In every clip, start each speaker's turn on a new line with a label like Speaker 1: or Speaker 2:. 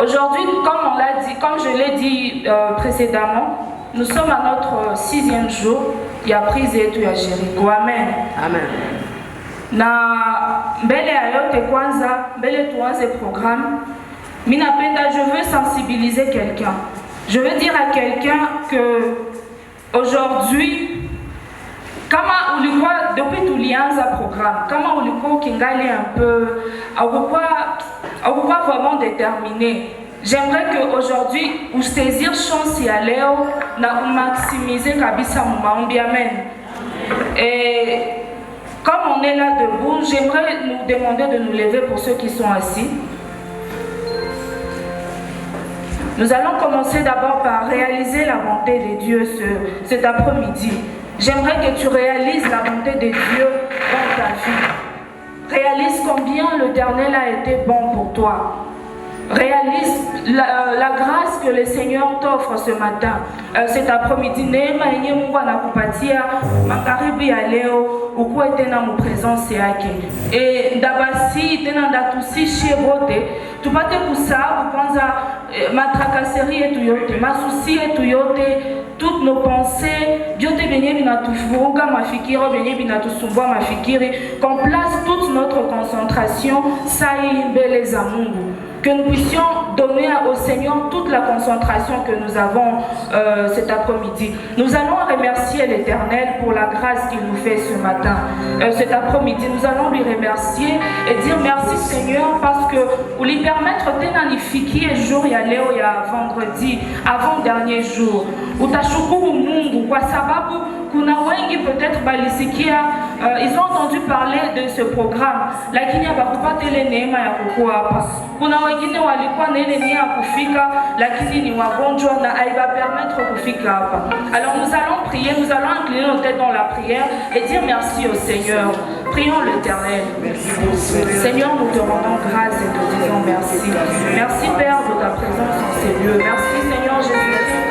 Speaker 1: Aujourd'hui, comme on l'a dit, comme je l'ai dit précédemment, nous sommes à notre 6e jour. Il y a prise et tout à Jéricho. Amen.
Speaker 2: Amen.
Speaker 1: Na mbele ya yote kwanza, mbele tuanze programme, minapenda, je veux sensibiliser quelqu'un. Je veux dire à quelqu'un que aujourd'hui, kama ulikuwa depuis tulianza programme, kama ulikuwa ukingali un peu, haukuwa vraiment déterminé. J'aimerais qu'aujourd'hui, vous saisir chance ya leo na maximiser kabisa maombi. Amen. Et comme on est là debout, j'aimerais nous demander de nous lever pour ceux qui sont assis. Nous allons commencer d'abord par réaliser la bonté de Dieu cet après-midi. J'aimerais que tu réalises la bonté de Dieu dans ta vie. Réalise combien l'Éternel a été bon pour toi. Réalise la grâce que le Seigneur t'offre ce matin, cet après-midi. Neema yenye Mungu anakupatia magharibi ya leo ukuwe tena mu presence yake. Et ndabasi tena ndatusishi bote tupate kusahau kwanza matrakaseri yetu yote, masusi yetu yote, toutes nos pensées, vyote vyenye vinatuvuruga mafikiri, vyenye vinatusumbua mafikiri, qu'on place toute notre concentration sai mbele za Mungu. Que nous puissions donner au Seigneur toute la concentration que nous avons cet après-midi. Nous allons remercier l'Éternel pour la grâce qu'il nous fait ce matin. Cet après-midi, nous allons lui remercier et dire merci Seigneur parce que vous lui permettre de jour ya leo ya vendredi, avant-dernier jour. Utashukuru Mungu kwa sababu kuna wengi peut-être balisikia ils ont entendu parler de ce programme lakini hawakupata ile neema ya kukua hapa. Kuna wengine walikuwa na ile nia ya kufika lakini ni wagonjwa na haiba permettre kufika hapa. Alors nous allons prier, nous allons incliner nos têtes dans la prière et dire merci au Seigneur. Prions l'Éternel. Seigneur, nous te rendons grâce et te disons merci. Merci Père de ta présence en ces lieux. Merci Seigneur Jésus-Christ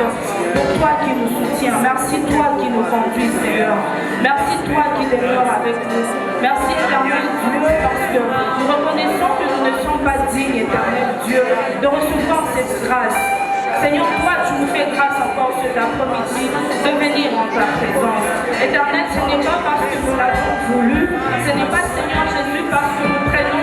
Speaker 1: pour toi qui nous soutiens. Merci toi qui nous conduis Seigneur. Merci toi qui demeures avec nous. Merci éternel Dieu parce que nous reconnaissons que nous ne sommes pas dignes éternel Dieu de recevoir cette grâce. Seigneur, toi tu nous fais grâce encore cet après-midi de venir en ta présence. Éternel, ce n'est pas parce que nous l'avons voulu, ce n'est pas Seigneur Jésus parce que nous prenons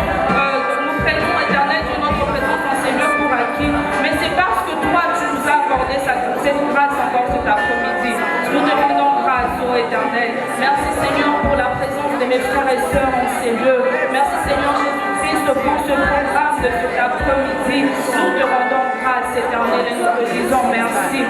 Speaker 1: éternel Dieu notre présence en Seigneur pour acquis, mais c'est parce que toi tu nous as accordé cette grâce encore cet après-midi. Nous te rendons grâce, ô éternel. Merci Seigneur pour la présence de mes frères et sœurs en ces lieux. Merci Seigneur Jésus-Christ pour ce programme de cet après-midi. Nous te rendons grâce éternel et nous te disons merci.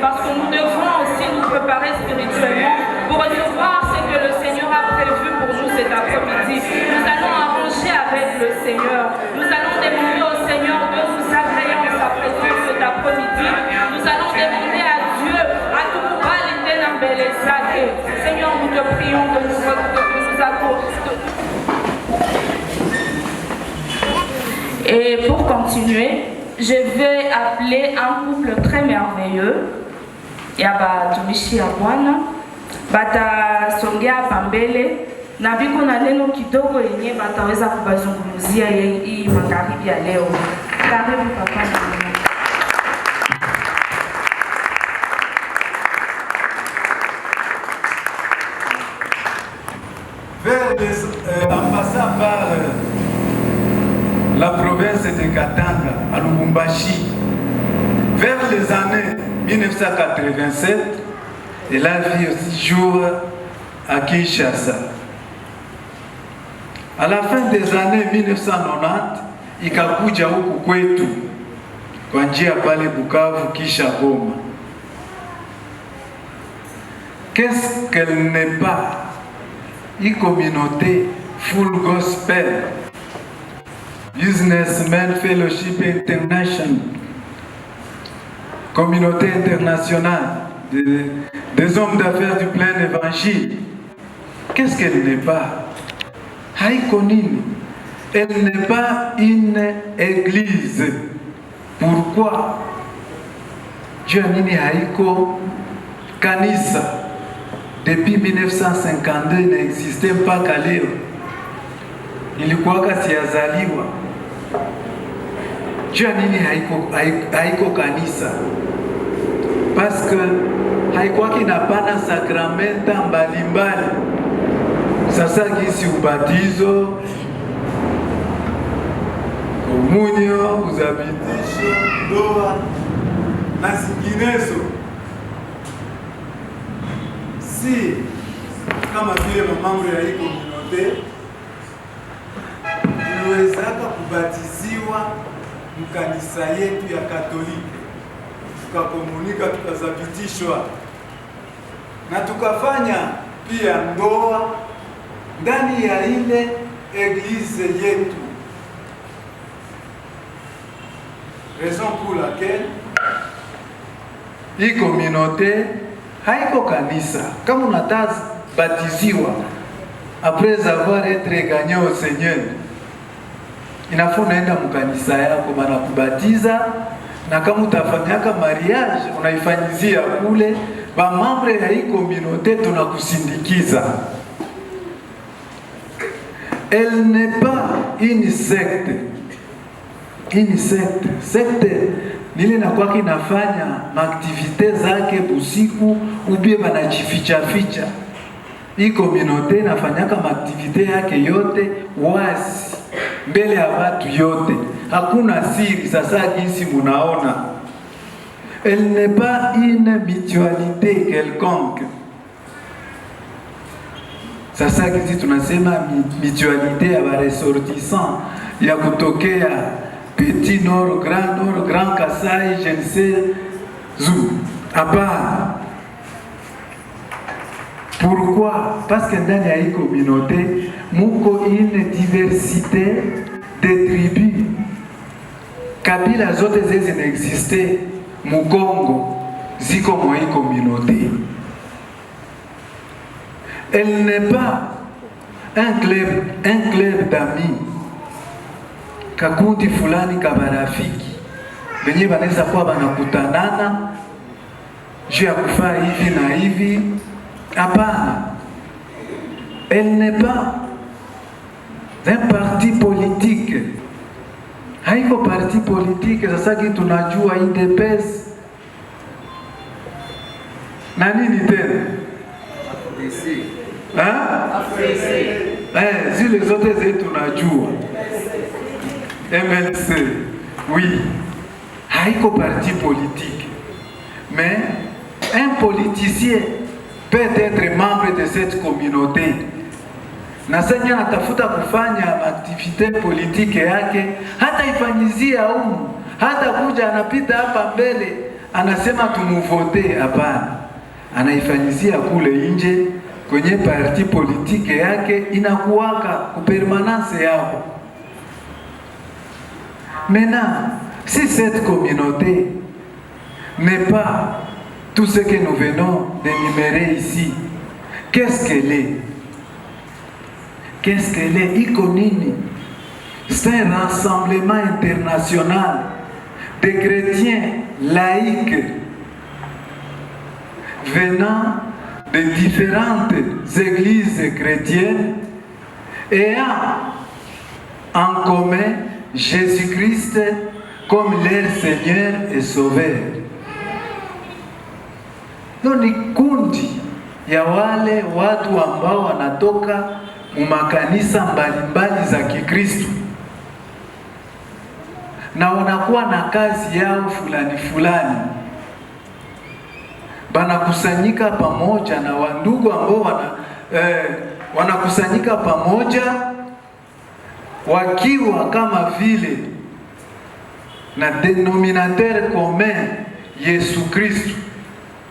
Speaker 1: Parce que nous devons aussi nous préparer spirituellement pour recevoir ce que le Seigneur a prévu pour nous cet après-midi. Nous allons arranger avec le Seigneur. Nous allons demander au Seigneur de nous agréer en sa présence cet après-midi. Nous allons demander à Dieu, à tout pouvoir l'éternel. Seigneur, nous te prions de nous accorder. Et pour continuer, je vais appeler un couple très merveilleux. Yaba tumishi ya Bwana batasongea pambele na biko na neno kidogo yenye bataweza kubazungumzia hii magharibi ya leo. Karibu papa.
Speaker 3: En passant par la province de Katanga à Lubumbashi, vers les années 1987, elle a vécu 6 jours à Kinshasa. À la fin des années 1990, ikakuja huku kwetu kwa njia pale Bukavu kisha Goma. Qu'est-ce qu'elle n'est pas? Une communauté full gospel, Businessmen Fellowship International, communauté internationale des hommes d'affaires du plein évangile. Qu'est-ce qu'elle n'est pas? Haiko nini? Elle n'est pas une église. Pourquoi? Dieu nini haiko kanisa? depuis 1952 n'existait mpaka leo, ilikuwaka siyazaliwa. Jua nini haiko kanisa? Parce que haikuwaki napana sakramenta mbalimbali. Sasa gisi ubatizo, komunyo, uzabitisho, ndoa na zinginezo, si kama vile mamambo ya hii komunote tuliwezaka kubatiziwa mkanisa yetu ya Katoliki, tukakomunika, tukazabitishwa na tukafanya pia ndoa ndani ya ile eglise yetu. Raison pour laquelle hii communauté haiko kanisa. Kama unataka batiziwa après avoir été gagné au Seigneur, inafaa unaenda mkanisa yako bana kubatiza, na kama utafanyaka mariage unaifanyizia kule ba membre ya hii communauté, tunakusindikiza. Elle n'est pas une secte. Une secte. Secte nile na kwa kinafanya maaktivite zake busiku ubie banajificha ficha. Hii communauté inafanyaka maaktivite yake yote wazi mbele ya watu yote, hakuna siri. Sasa jinsi munaona, elle n'est pas une mutualité quelconque. Sasa kizi tunasema mutualité ya ressortissant ya kutokea Petit Nord, Grand Kasai, je ne sais où. Hapana. Pourquoi? Parce que ndani ya hii communauté muko une diversité de tribus. Kabila zote zezi n'existe mu Congo ziko mwa hii communauté. Elle n'est pas un club d'amis, kakundi fulani kabarafiki benye banaweza kuwa banakutanana juu ya kufaa hivi na hivi. Hapana. Elle n'est pas un parti politique. Haiko parti politique. Sasa kitu tunajua UDPS na nini tena? Zile zote zetu tunajua. MLC, oui, haiko parti politique. Mais un politicien peut être membre de cette communauté. Na sasa anatafuta kufanya activité politique yake, hata ifanyizia hata kuja anapita hapa mbele anasema tumuvote, hapana. Anaifanyizia kule nje kwenye parti politique yake, inakuwaka kupermanence yao. Maintenant, si cette communauté n'est pas tout ce que nous venons d'énumérer ici, qu'est-ce qu'elle est? Qu'est-ce qu'elle est? Iconini. C'est un rassemblement international de chrétiens laïcs venant de différentes églises chrétiennes ayant en commun Jésus-Christ comme leur Seigneur et Sauveur. Ni kundi ya wale watu ambao wanatoka makanisa mbalimbali za Kikristo na wanakuwa na kazi yao fulani fulani, banakusanyika pamoja na wandugu ambao wanakusanyika pamoja wakiwa kama vile na denominateur commun Yesu Kristo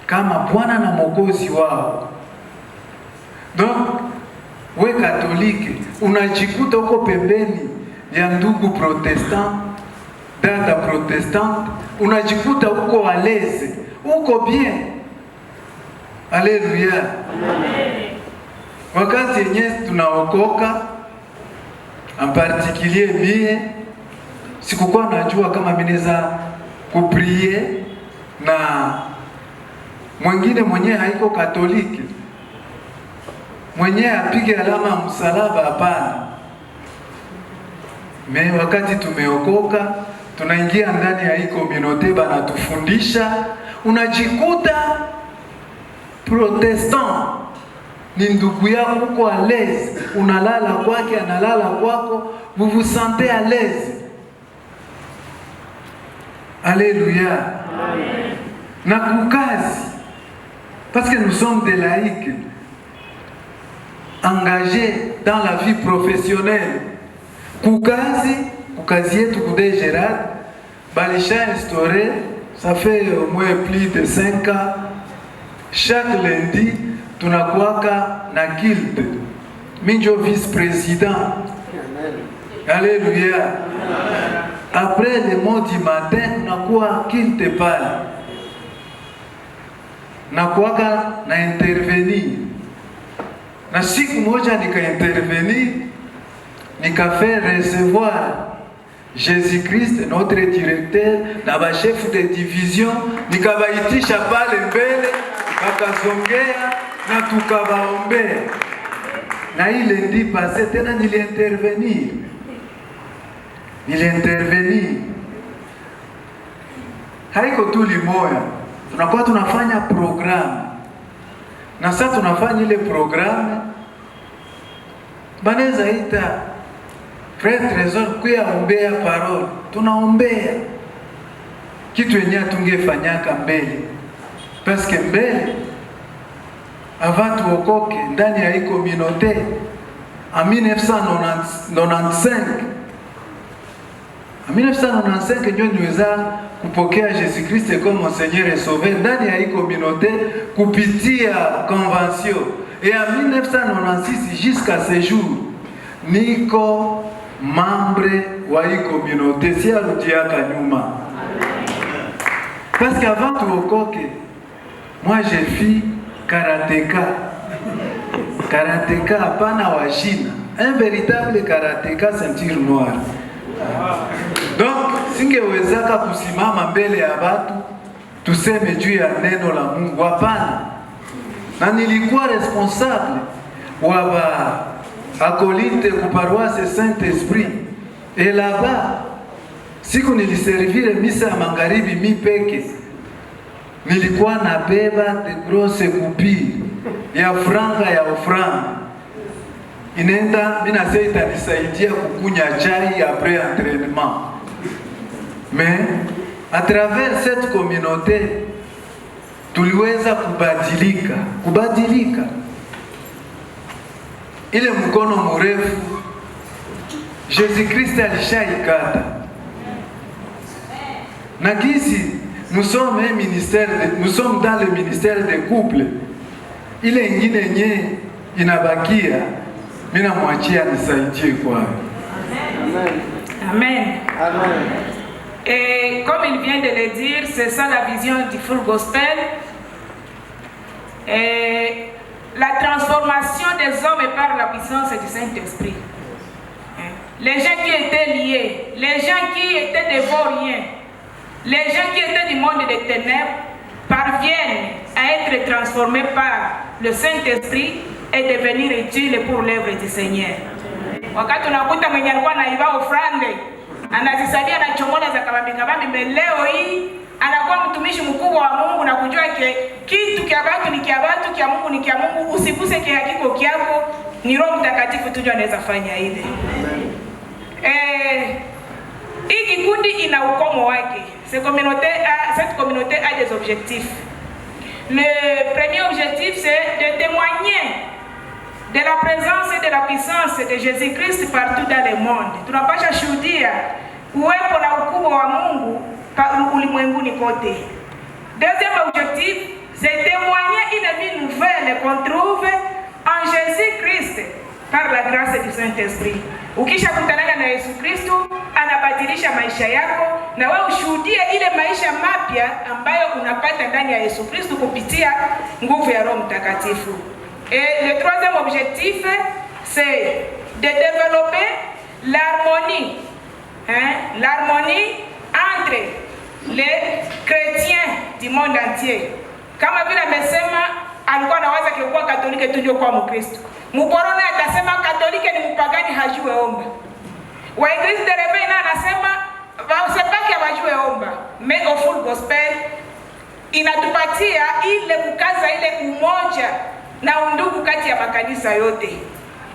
Speaker 3: kama Bwana na Mwokozi wao. Donc we Katolike unajikuta uko pembeni ya ndugu protestant, dada protestant, unajikuta uko waleze, uko bien. Haleluya. Wakati yenye tunaokoka, en particulier mie sikukuwa najua kama mineza kuprie na mwingine mwenye haiko Katoliki, mwenye apige alama msalaba hapana. Wakati tumeokoka, tunaingia ndani ya hii community, banatufundisha, unajikuta protestant ni ndugu yako uko à l'aise, unalala kwake analala kwako, vous vous sentez à l'aise. Alléluia. Amen. Na kukazi, parce que nous sommes des laïcs engagés dans la vie professionnelle. Kukazi yetu kude Gérard, balisha instauré, ça fait au moins plus de 5 ans. Chaque lundi, tunakuwaka na guilde. Minjo vice-président. Alléluia. Après le mot du matin, tunakuwa guilde pale. Nakuwaka na intervenir. Na siku moja nika intervenir, nika faire recevoir Jésus-Christ, notre directeur, na ba chef de division, nika baitisha pale mbele, bakazongea na tukabaombea. Na ile ndi passé tena niliintervenir. Haiko tu limoya. Tunakuwa tunafanya programu. Na sasa tunafanya ile programu, banaweza ita Frère Trésor kuya ombea parole. Tunaombea kitu yenye tungefanyaka mbele. Parce que mbele avant tuokoke ndani ya hii communauté en 1995 ndio niweza kupokea Jésus Christ comme mon Seigneur et Sauveur ndani ya hii communauté kupitia convention. Et en 1996 jusqu'à ce jour niko membre wa hii communauté, si arudiaka nyuma. Parce qu'avant tuokoke, moi j'ai fait karatéka. Karatéka hapana wa Chine. Un véritable karatéka ceinture noire. Donc, singewezaka kusimama mbele ya watu tuseme juu ya neno la Mungu hapana. Na nilikuwa responsable wa akolite ku paroisse Saint-Esprit. Et là-bas, siku niliservire misa ya magharibi mi peke, nilikuwa nabeba de grosse coupure ya franga ya ofranga. Inaenda, mina sasa itanisaidia kukunya chai après entraînement. Mais à travers cette communauté, tuliweza kubadilika. Ile mkono mrefu Jésus-Christ alishaikata. Na kisi nous sommes dans le ministère des couples. Ile ingine nye inabakia, mina mwachia nisaidie kwa.
Speaker 1: Amen. Amen. Et comme il vient de le dire, c'est ça la vision du full gospel. Et la transformation des hommes par la puissance du Saint-Esprit. Les gens qui étaient liés, les gens qui étaient des vauriens, les gens qui étaient du monde des ténèbres parviennent à être transformés par le Saint-Esprit et devenir utiles pour l'œuvre du Seigneur. Wakati unakuta mwenye alikuwa anaiba ofrande, anazisaidia na chomona za kabambi, leo hii anakuwa mtumishi mkubwa wa Mungu na kujua kitu kia watu ni kia watu, kia Mungu ni kia Mungu, usiguse kia kiko kiako, ni Roho Mtakatifu tu anaweza fanya ile. Hii kikundi ina ukomo wake. Cette communauté a des objectifs. Le premier objectif, c'est de témoigner de la présence et de la puissance de Jésus-Christ partout dans le monde. Tunapasha shuhudia uwepo na ukubwa wa Mungu ulimwenguni kote. Deuxième objectif, c'est témoigner une vie nouvelle qu'on trouve en Jésus-Christ par la grâce du Saint-Esprit. Ukisha kutanana na Yesu Kristo, anabadilisha maisha yako na wewe ushuhudie ile maisha mapya ambayo unapata ndani ya Yesu Kristo kupitia nguvu ya Roho Mtakatifu. Et le troisième objectif, c'est de développer l'harmonie. L'harmonie entre les chrétiens du monde entier. Kama vile amesema alikuwa anawaza kikuwa Katolike tu ndio kwa Mkristo. Muporona atasema Katolike ni mpagani hajue omba. Wa Eglise de Réveil na anasema wasepake hawajue omba. Mais au full gospel inatupatia ile kukaza ile umoja na undugu kati ya makanisa yote.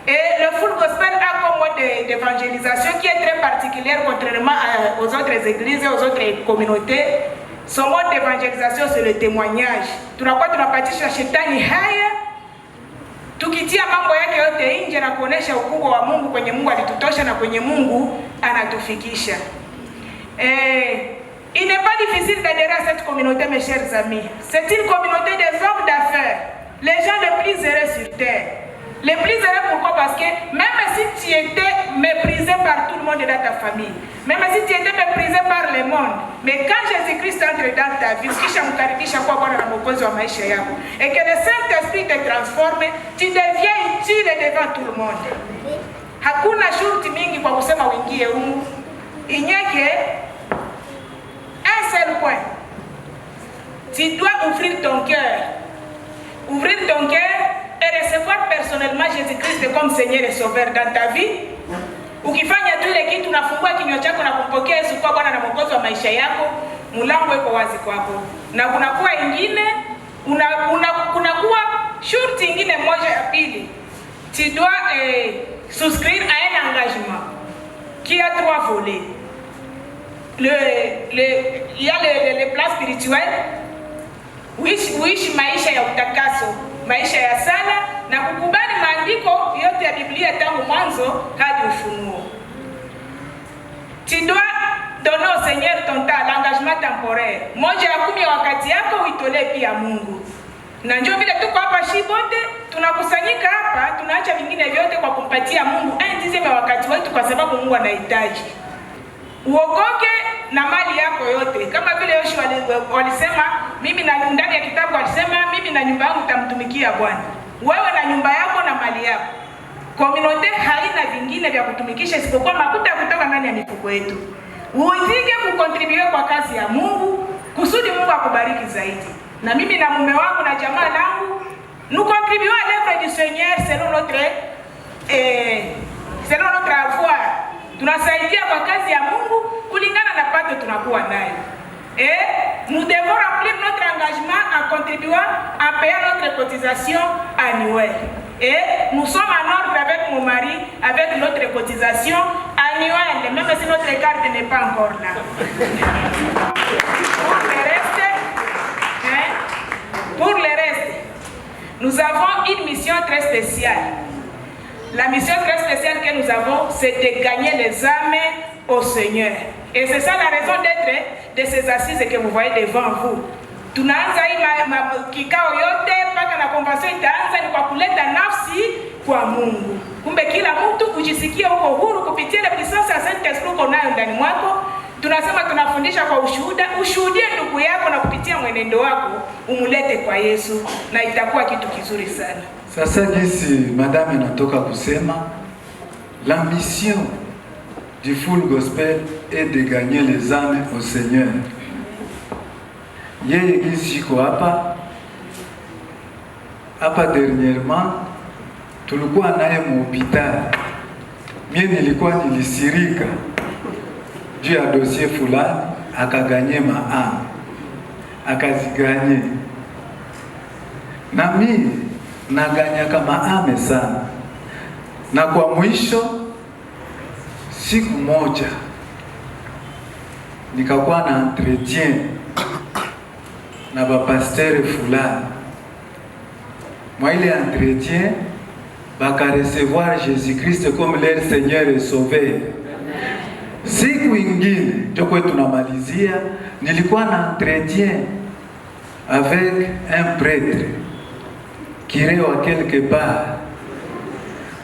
Speaker 1: Et le full gospel a comme mode d'évangélisation qui est très particulière contrairement aux autres églises et aux autres communautés. Son mode d'évangélisation c'est le témoignage. Tunakuwa tunapatisha shetani haya tukitia mambo yake yote nje na kuonesha ukubwa wa Mungu kwenye Mungu alitutosha na kwenye Mungu anatufikisha. Il n'est pas difficile d'adhérer à cette communauté, mes chers amis. C'est une communauté des hommes d'affaires, les gens les plus heureux sur terre. Les plus heureux pourquoi? Parce que même si tu étais méprisé par tout le monde dans ta famille, même si tu étais méprisé par le monde, mais quand Jésus-Christ entre dans ta vie, et que le Saint-Esprit te transforme, tu deviens utile devant tout le monde. Hakuna shurti mingi kwa kusema uingie humu. Inyeke un seul point. Tu dois ouvrir ton cœur. Ouvrir ton cœur et recevoir personnellement Jésus-Christ comme Seigneur et Sauveur dans ta vie. Ukifanya tu ile kitu unafungua kinywa chako na kumpokea Yesu kwa Bwana na Mwokozi wa maisha yako, mlango uko wazi kwako. Na kunakuwa ingine kunakuwa shurti ingine moja ya pili. Tu dois souscrire à un engagement qui a 3 volets. Il y a le plan spirituel, uishi maisha ya utakaso, maisha ya sala na kukubali maandiko yote ya Biblia tangu mwanzo hadi Ufunuo. Tu dois donner au Seigneur ton temps, l'engagement temporaire. Moja ya 10 ya wakati yako uitolee pia Mungu. Na njoo vile tuko hapa Shibote, tunakusanyika hapa, tunaacha vingine vyote kwa kumpatia Mungu 1/10 ya wakati wetu kwa sababu Mungu anahitaji. Uokoke na mali yako yote. Kama vile Yoshua walisema, mimi na ndani ya kitabu walisema, mimi na nyumba yangu tamtumikia Bwana. Wewe na nyumba yako na mali yako. Communauté haina vingine vya kutumikisha isipokuwa makuta kutoka ndani ya mifuko yetu. Uizike kukontribue kwa kazi ya Mungu, kusudi Mungu akubariki zaidi. Na mimi na mume wangu na jamaa langu, nous contribuons à l'œuvre du Seigneur selon notre avoir. Tunasaidia kwa kazi ya Mungu kulingana na pato tunakuwa nayo. Et nous devons remplir notre engagement en contribuant en payant notre cotisation annuelle. Et nous sommes en ordre avec mon mari avec notre cotisation annuelle, même si notre carte n'est pas encore là. Pour le reste, nous avons une mission très spéciale. La mission très spéciale que nous avons, c'est de gagner les âmes au Seigneur. Et c'est ça la raison d'être de ces assises que vous voyez devant vous. Tunaanza hii kikao yote mpaka na convention itaanza ni kwa kuleta nafsi kwa Mungu. Kumbe kila mtu kujisikia uko huru kupitia ile puissance ya Saint-Esprit uko nayo ndani mwako. Tunasema tunafundisha kwa ushuhuda, ushuhudie ndugu yako na kupitia mwenendo wako umulete kwa Yesu na itakuwa kitu kizuri sana.
Speaker 3: Sasa jinsi madame anatoka kusema, la mission du full gospel est de gagner les âmes au Seigneur. Yeye jinsi iko hapa dernièrement tulikuwa naye mhospitali. Mimi nilikuwa nilisirika juu ya dossier fulani, akaganye maana akaziganye, na mimi naganya kama ame sana. Na kwa mwisho siku moja nikakuwa na entretien na bapasteur fulani. Mwa ile entretien baka recevoir Jésus-Christ comme leur Seigneur et Sauveur. Siku ingine ndio kwetu tunamalizia, nilikuwa na entretien avec un prêtre curé wa quelque part.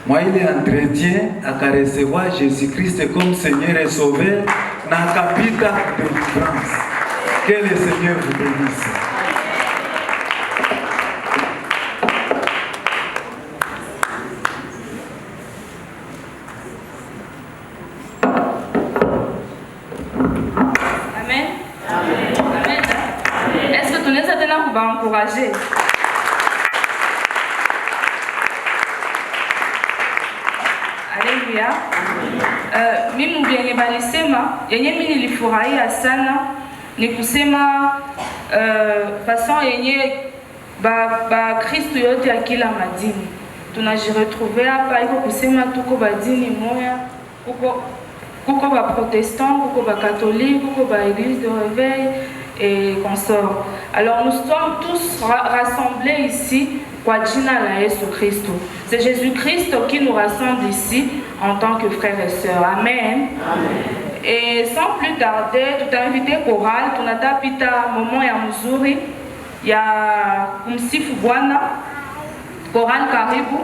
Speaker 3: Moi il est entretien aka recevoir Jésus-Christ comme Seigneur et Sauveur na kapita de France. Que le Seigneur vous bénisse.
Speaker 1: Amen. Amen. Amen. Est-ce que tu nous as donné pour encourager? Haleluya. Mimi vyenye balisema yenye mimi nilifurahia sana ni kusema façon yenye ba Kristo yote ya kila madini tunajiretrouver hapa, iko kusema tuko badini moya, kuko ba protestant, kuko ba catholique, kuko ba église de réveil et consorts. Alors nous sommes tous rassemblés ici kwa jina la Yesu Kristo. C'est Jésus-Christ qui nous rassemble ici en tant que frères et sœurs. Amen. Amen. Et sans plus tarder, tout invité choral, tunatapita moment ya mzuri ya kumsifu Bwana. Choral karibu.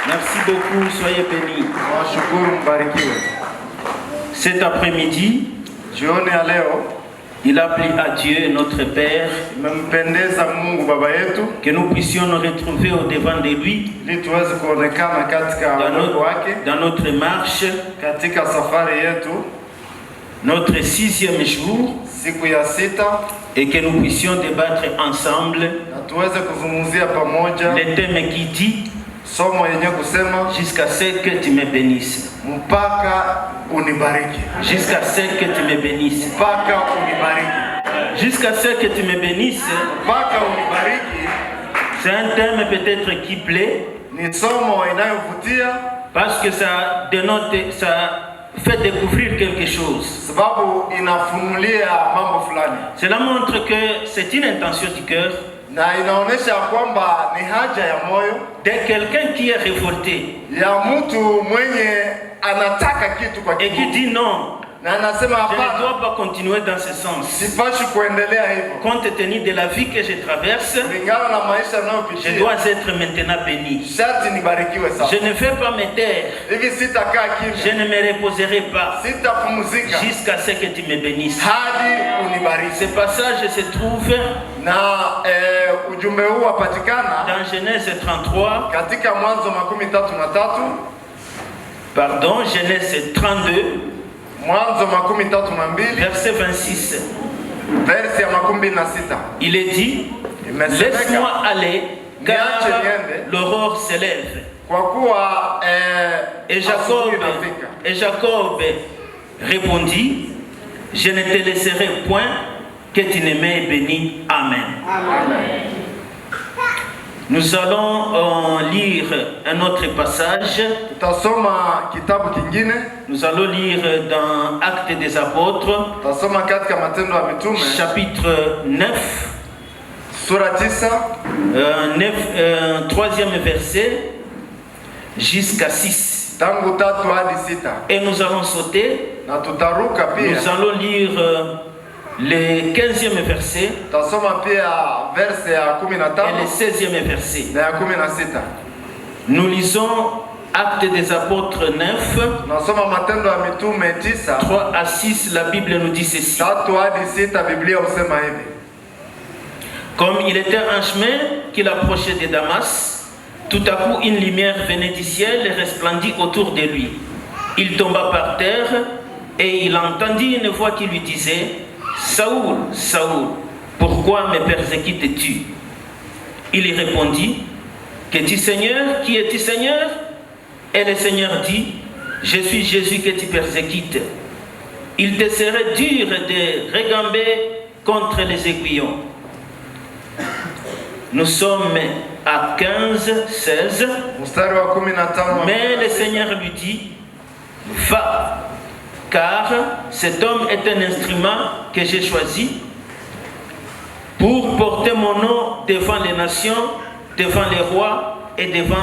Speaker 2: Merci beaucoup, soyez bénis. Cet après-midi, il a plu à Dieu, notre Père, que nous puissions nous retrouver au devant de lui dans notre marche, notre 6e jour, et que nous puissions débattre ensemble le thème qui dit jusqu'à ce que tu me bénisses. Jusqu'à ce que tu me bénisses. Jusqu'à ce que tu me bénisses. C'est un thème peut-être qui plaît. Parce que ça dénote, ça fait découvrir quelque chose. Cela montre que c'est une intention du cœur.
Speaker 4: na inaonesha kwamba ni haja ya moyo
Speaker 2: de quelqu'un qui est révolté
Speaker 4: ya mtu mwenye anataka kitu kwa
Speaker 2: et qui
Speaker 4: Mungu
Speaker 2: dit non,
Speaker 4: na anasema
Speaker 2: je ne
Speaker 4: hapana,
Speaker 2: dois pas continuer dans ce sens.
Speaker 4: sipashi kuendelea hivyo
Speaker 2: Compte tenu de la vie que je traverse,
Speaker 4: kulingana na maisha
Speaker 2: je
Speaker 4: ninayopitia.
Speaker 2: dois être maintenant béni.
Speaker 4: Sharti nibarikiwe
Speaker 2: Je
Speaker 4: sana
Speaker 2: ne vais pas me taire,
Speaker 4: hivi, sitakaa
Speaker 2: je
Speaker 4: kimya,
Speaker 2: ne me reposerai pas
Speaker 4: sitapumzika
Speaker 2: jusqu'à ce que tu me bénisses.
Speaker 4: hadi unibariki.
Speaker 2: Ce passage se trouve
Speaker 4: Na ujumbe huu wapatikana
Speaker 2: dans Genèse 33,
Speaker 4: katika Mwanzo 33,
Speaker 2: pardon, Genèse 32,
Speaker 4: Mwanzo 32
Speaker 2: verset 26.
Speaker 4: verse ya 26.
Speaker 2: Il est dit, laisse-moi aller, car l'aurore s'élève.
Speaker 4: Kwa kuwa
Speaker 2: Et
Speaker 4: asubuhi inafika.
Speaker 2: Jacob répondit, je ne te laisserai point que tu ne m'aies béni. Amen.
Speaker 4: Amen.
Speaker 2: Nous allons lire un autre passage.
Speaker 4: Tutasoma kitabu kingine,
Speaker 2: Nous allons lire dans Actes des Apôtres,
Speaker 4: tutasoma katika Matendo ya Mitume
Speaker 2: chapitre 9,
Speaker 4: sura 9
Speaker 2: troisième verset jusqu'à 6.
Speaker 4: tangu 3 hadi 6,
Speaker 2: Et nous allons sauter.
Speaker 4: na tutaruka pia,
Speaker 2: Nous allons lire le 15e verset
Speaker 4: tutasoma pia verse ya
Speaker 2: et le
Speaker 4: 15
Speaker 2: 16e verset.
Speaker 4: na ya 16.
Speaker 2: Nous lisons Actes des Apôtres 9,
Speaker 4: Tunasoma Matendo ya Mitume 9
Speaker 2: 3 à 6. La Bible nous dit ceci.
Speaker 4: 3 hadi 6, Biblia husema hivi:
Speaker 2: Comme il était en chemin qu'il approchait de Damas, tout à coup une lumière venait du ciel et resplendit autour de lui. Il tomba par terre et il entendit une voix qui lui disait, Saoul, Saoul, pourquoi me persécutes-tu? Il y répondit, qu'es-tu Seigneur? Qui es-tu Seigneur? Et le Seigneur dit, je suis Jésus que tu persécutes. Il te serait dur de regamber contre les aiguillons. Nous sommes à 15, 16.
Speaker 4: mstari wa 15.
Speaker 2: Mais le Seigneur lui dit, va, car cet homme est un instrument que j'ai choisi pour porter mon nom devant les nations, devant les rois et devant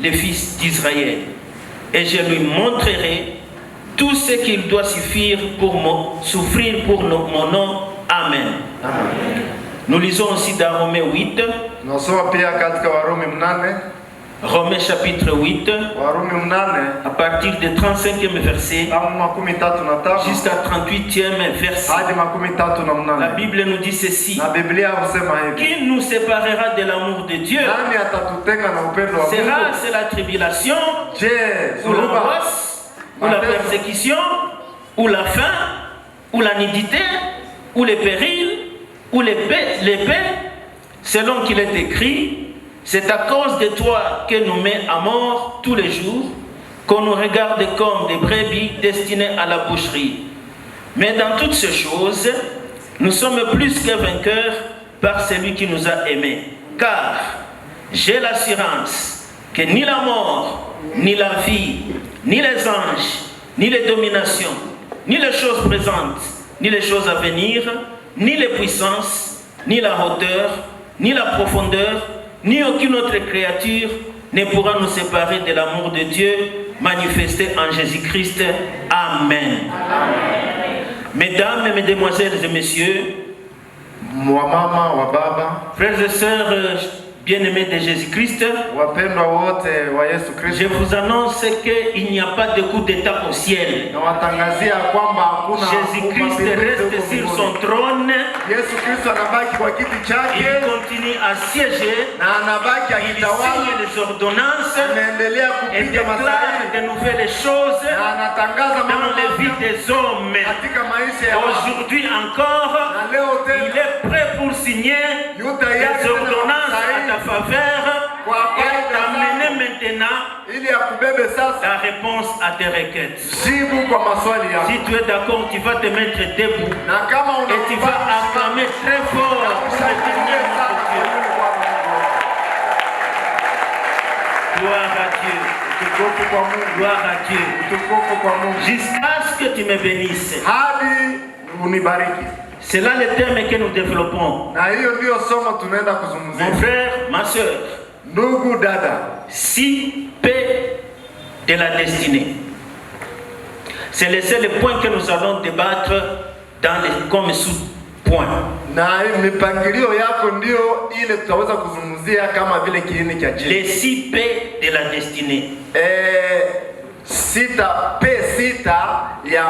Speaker 2: les fils d'Israël. Et je lui montrerai tout ce qu'il doit souffrir pour mon nom. Amen.
Speaker 4: Amen.
Speaker 2: Nous lisons aussi dans Romains 8,
Speaker 4: Tunasoma pia katika Warumi 8,
Speaker 2: Romains chapitre 8,
Speaker 4: Warumi 8
Speaker 2: à partir du 35e verset
Speaker 4: tangu 33
Speaker 2: jusqu'à 38e verset.
Speaker 4: hadi 38.
Speaker 2: La Bible nous dit ceci.
Speaker 4: Na Biblia husema hivi:
Speaker 2: Qui nous séparera de l'amour de Dieu?
Speaker 4: nani atatutenga na upendo wa Mungu?
Speaker 2: Sera-ce la tribulation,
Speaker 4: Je,
Speaker 2: ou l'angoisse, ou la persécution, ou la faim, ou la nudité, ou les périls, ou l'épée, selon qu'il est écrit, c'est à cause de toi que nous met à mort tous les jours, qu'on nous regarde comme des brebis destinées à la boucherie. Mais dans toutes ces choses, nous sommes plus que vainqueurs par celui qui nous a aimés. Car j'ai l'assurance que ni la mort, ni la vie, ni les anges, ni les dominations, ni les choses présentes, ni les choses à venir, ni les puissances, ni la hauteur, ni la profondeur, ni aucune autre créature ne pourra nous séparer de l'amour de Dieu manifesté en Jésus-Christ. Amen. Amen. Mesdames, mesdemoiselles et messieurs,
Speaker 4: wamama wa baba,
Speaker 2: frères et sœurs bien-aimés de Jésus-Christ,
Speaker 4: wapendwa wote wa Yesu
Speaker 2: je
Speaker 4: Kristo,
Speaker 2: vous annonce qu'il n'y a pas de coup d'état au ciel.
Speaker 4: na watangazia kwamba hakuna
Speaker 2: Jésus-Christ reste sur son trône.
Speaker 4: Yesu Kristo anabaki kwa kiti
Speaker 2: Il
Speaker 4: chake
Speaker 2: continue à siéger.
Speaker 4: na anabaki
Speaker 2: Il
Speaker 4: akitawala,
Speaker 2: signe les ordonnances
Speaker 4: anaendelea
Speaker 2: et
Speaker 4: kupiga
Speaker 2: déclare
Speaker 4: masahihi
Speaker 2: de nouvelles choses
Speaker 4: na anatangaza
Speaker 2: dans
Speaker 4: mambo
Speaker 2: les vies
Speaker 4: mapya
Speaker 2: des hommes.
Speaker 4: katika maisha ya watu.
Speaker 2: Aujourd'hui encore,
Speaker 4: Na leo
Speaker 2: il
Speaker 4: tena
Speaker 2: est prêt pour signer
Speaker 4: yu tayari
Speaker 2: des
Speaker 4: tena
Speaker 2: ordonnances à
Speaker 4: kusahihi
Speaker 2: ta faveur et t'amener maintenant
Speaker 4: ili akubebe sasa
Speaker 2: la réponse à tes requêtes.
Speaker 4: jibu kwa maswali yako,
Speaker 2: Si tu es d'accord, tu vas te mettre debout
Speaker 4: na kama
Speaker 2: et tu vas acclamer très fort pour l'éternel notre Dieu. Gloire à Dieu.
Speaker 4: utukufu kwa Mungu,
Speaker 2: Gloire à Dieu.
Speaker 4: utukufu kwa Mungu
Speaker 2: Jusqu'à ce que tu me bénisses.
Speaker 4: hadi unibariki.
Speaker 2: C'est là le terme que nous développons.
Speaker 4: Na hiyo ndio somo tunaenda
Speaker 2: Mon
Speaker 4: kuzungumzia.
Speaker 2: frère, ma soeur,
Speaker 4: Ndugu dada,
Speaker 2: 6 P de la destinée. C'est le seul point que nous allons débattre comme sous-point.
Speaker 4: na mipangilio yako ndio ile tutaweza kuzungumzia kama vile kiini cha jina.
Speaker 2: Les 6 P de la destinée.
Speaker 4: Sita ya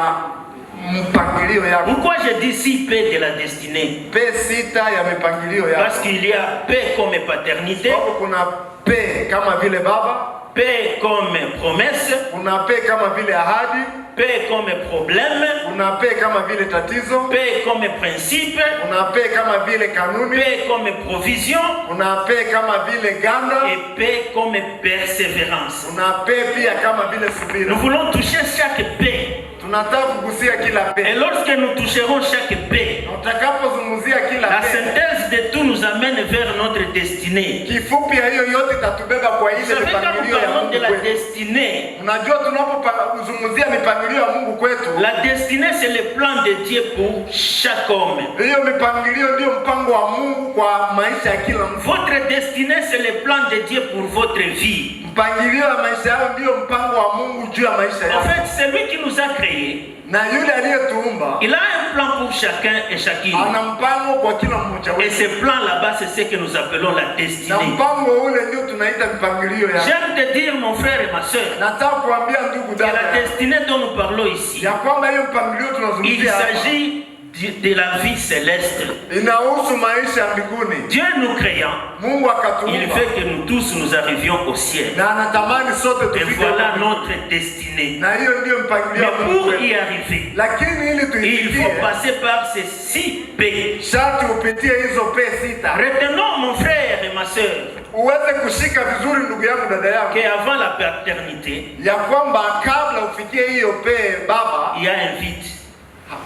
Speaker 4: mpangilio yako.
Speaker 2: Pourquoi je dis 6 P de la destinée?
Speaker 4: Sita ya mipangilio yako.
Speaker 2: Parce qu'il y a P comme paternité.
Speaker 4: Sababu kuna P kama vile baba.
Speaker 2: P comme promesse.
Speaker 4: Kuna P kama vile ahadi.
Speaker 2: P comme problème.
Speaker 4: Kuna P kama vile tatizo.
Speaker 2: P comme principe.
Speaker 4: Kuna P kama vile kanuni.
Speaker 2: P comme provision.
Speaker 4: Kuna P kama vile ganda.
Speaker 2: Et P comme persévérance.
Speaker 4: Kuna P pia kama vile subira.
Speaker 2: Nous voulons toucher chaque P.
Speaker 4: Tunataka kugusia kila P.
Speaker 2: Et lorsque nous toucherons chaque P,
Speaker 4: utakapozungumzia kila
Speaker 2: la
Speaker 4: P,
Speaker 2: synthèse de tout nous amène vers notre destinée.
Speaker 4: kifupi ya hiyo yote itatubeba kwa
Speaker 2: Vous
Speaker 4: ile
Speaker 2: savez, quand nous
Speaker 4: mipangilio ya
Speaker 2: parlons
Speaker 4: Mungu
Speaker 2: de la
Speaker 4: kwetu.
Speaker 2: destinée,
Speaker 4: Unajua tunapozungumzia mipangilio ya Mungu kwetu,
Speaker 2: la destinée c'est le plan de Dieu pour chaque homme.
Speaker 4: hiyo mipangilio ndio mpango wa Mungu kwa maisha ya kila mtu.
Speaker 2: Votre destinée c'est le plan de Dieu pour votre vie.
Speaker 4: Mpangilio ya maisha yao ndio mpango wa Mungu juu ya maisha
Speaker 2: En
Speaker 4: yao.
Speaker 2: fait, c'est lui qui nous a créés.
Speaker 4: Na yule aliyetuumba
Speaker 2: Il a un plan pour chacun et chacune.
Speaker 4: ana mpango kwa kila mmoja
Speaker 2: Et
Speaker 4: wetu.
Speaker 2: ce plan là-bas, c'est ce que nous appelons la
Speaker 4: Na
Speaker 2: destinée.
Speaker 4: mpango ule ndio tunaita mipangilio ya.
Speaker 2: J'aime te dire, mon frère et ma soeur,
Speaker 4: Nataka kuambia ndugu
Speaker 2: que la
Speaker 4: dada
Speaker 2: destinée dont nous parlons ici,
Speaker 4: ya kwamba hiyo mpangilio
Speaker 2: il
Speaker 4: tunazungumzia hapa
Speaker 2: s'agit de la vie céleste.
Speaker 4: inahusu maisha ya mbinguni.
Speaker 2: Dieu nous créant,
Speaker 4: Mungu
Speaker 2: il
Speaker 4: akatuumba
Speaker 2: veut que nous tous nous arrivions au ciel.
Speaker 4: na anatamani sote
Speaker 2: Et
Speaker 4: tufike
Speaker 2: voilà
Speaker 4: huko.
Speaker 2: notre destinée.
Speaker 4: Na hiyo ndio mpangilio
Speaker 2: Mais
Speaker 4: wa Mungu
Speaker 2: pour
Speaker 4: kwetu.
Speaker 2: y arriver,
Speaker 4: Lakini ili
Speaker 2: il faut
Speaker 4: tuifikie
Speaker 2: passer par ces 6 P.
Speaker 4: sharti upitie hizo P sita.
Speaker 2: Retenons, mon frère et ma soeur,
Speaker 4: Uweze kushika vizuri ndugu yangu dada yangu
Speaker 2: qu'avant la paternité,
Speaker 4: ya kwamba kabla ufikie hiyo P baba
Speaker 2: il y a un vide.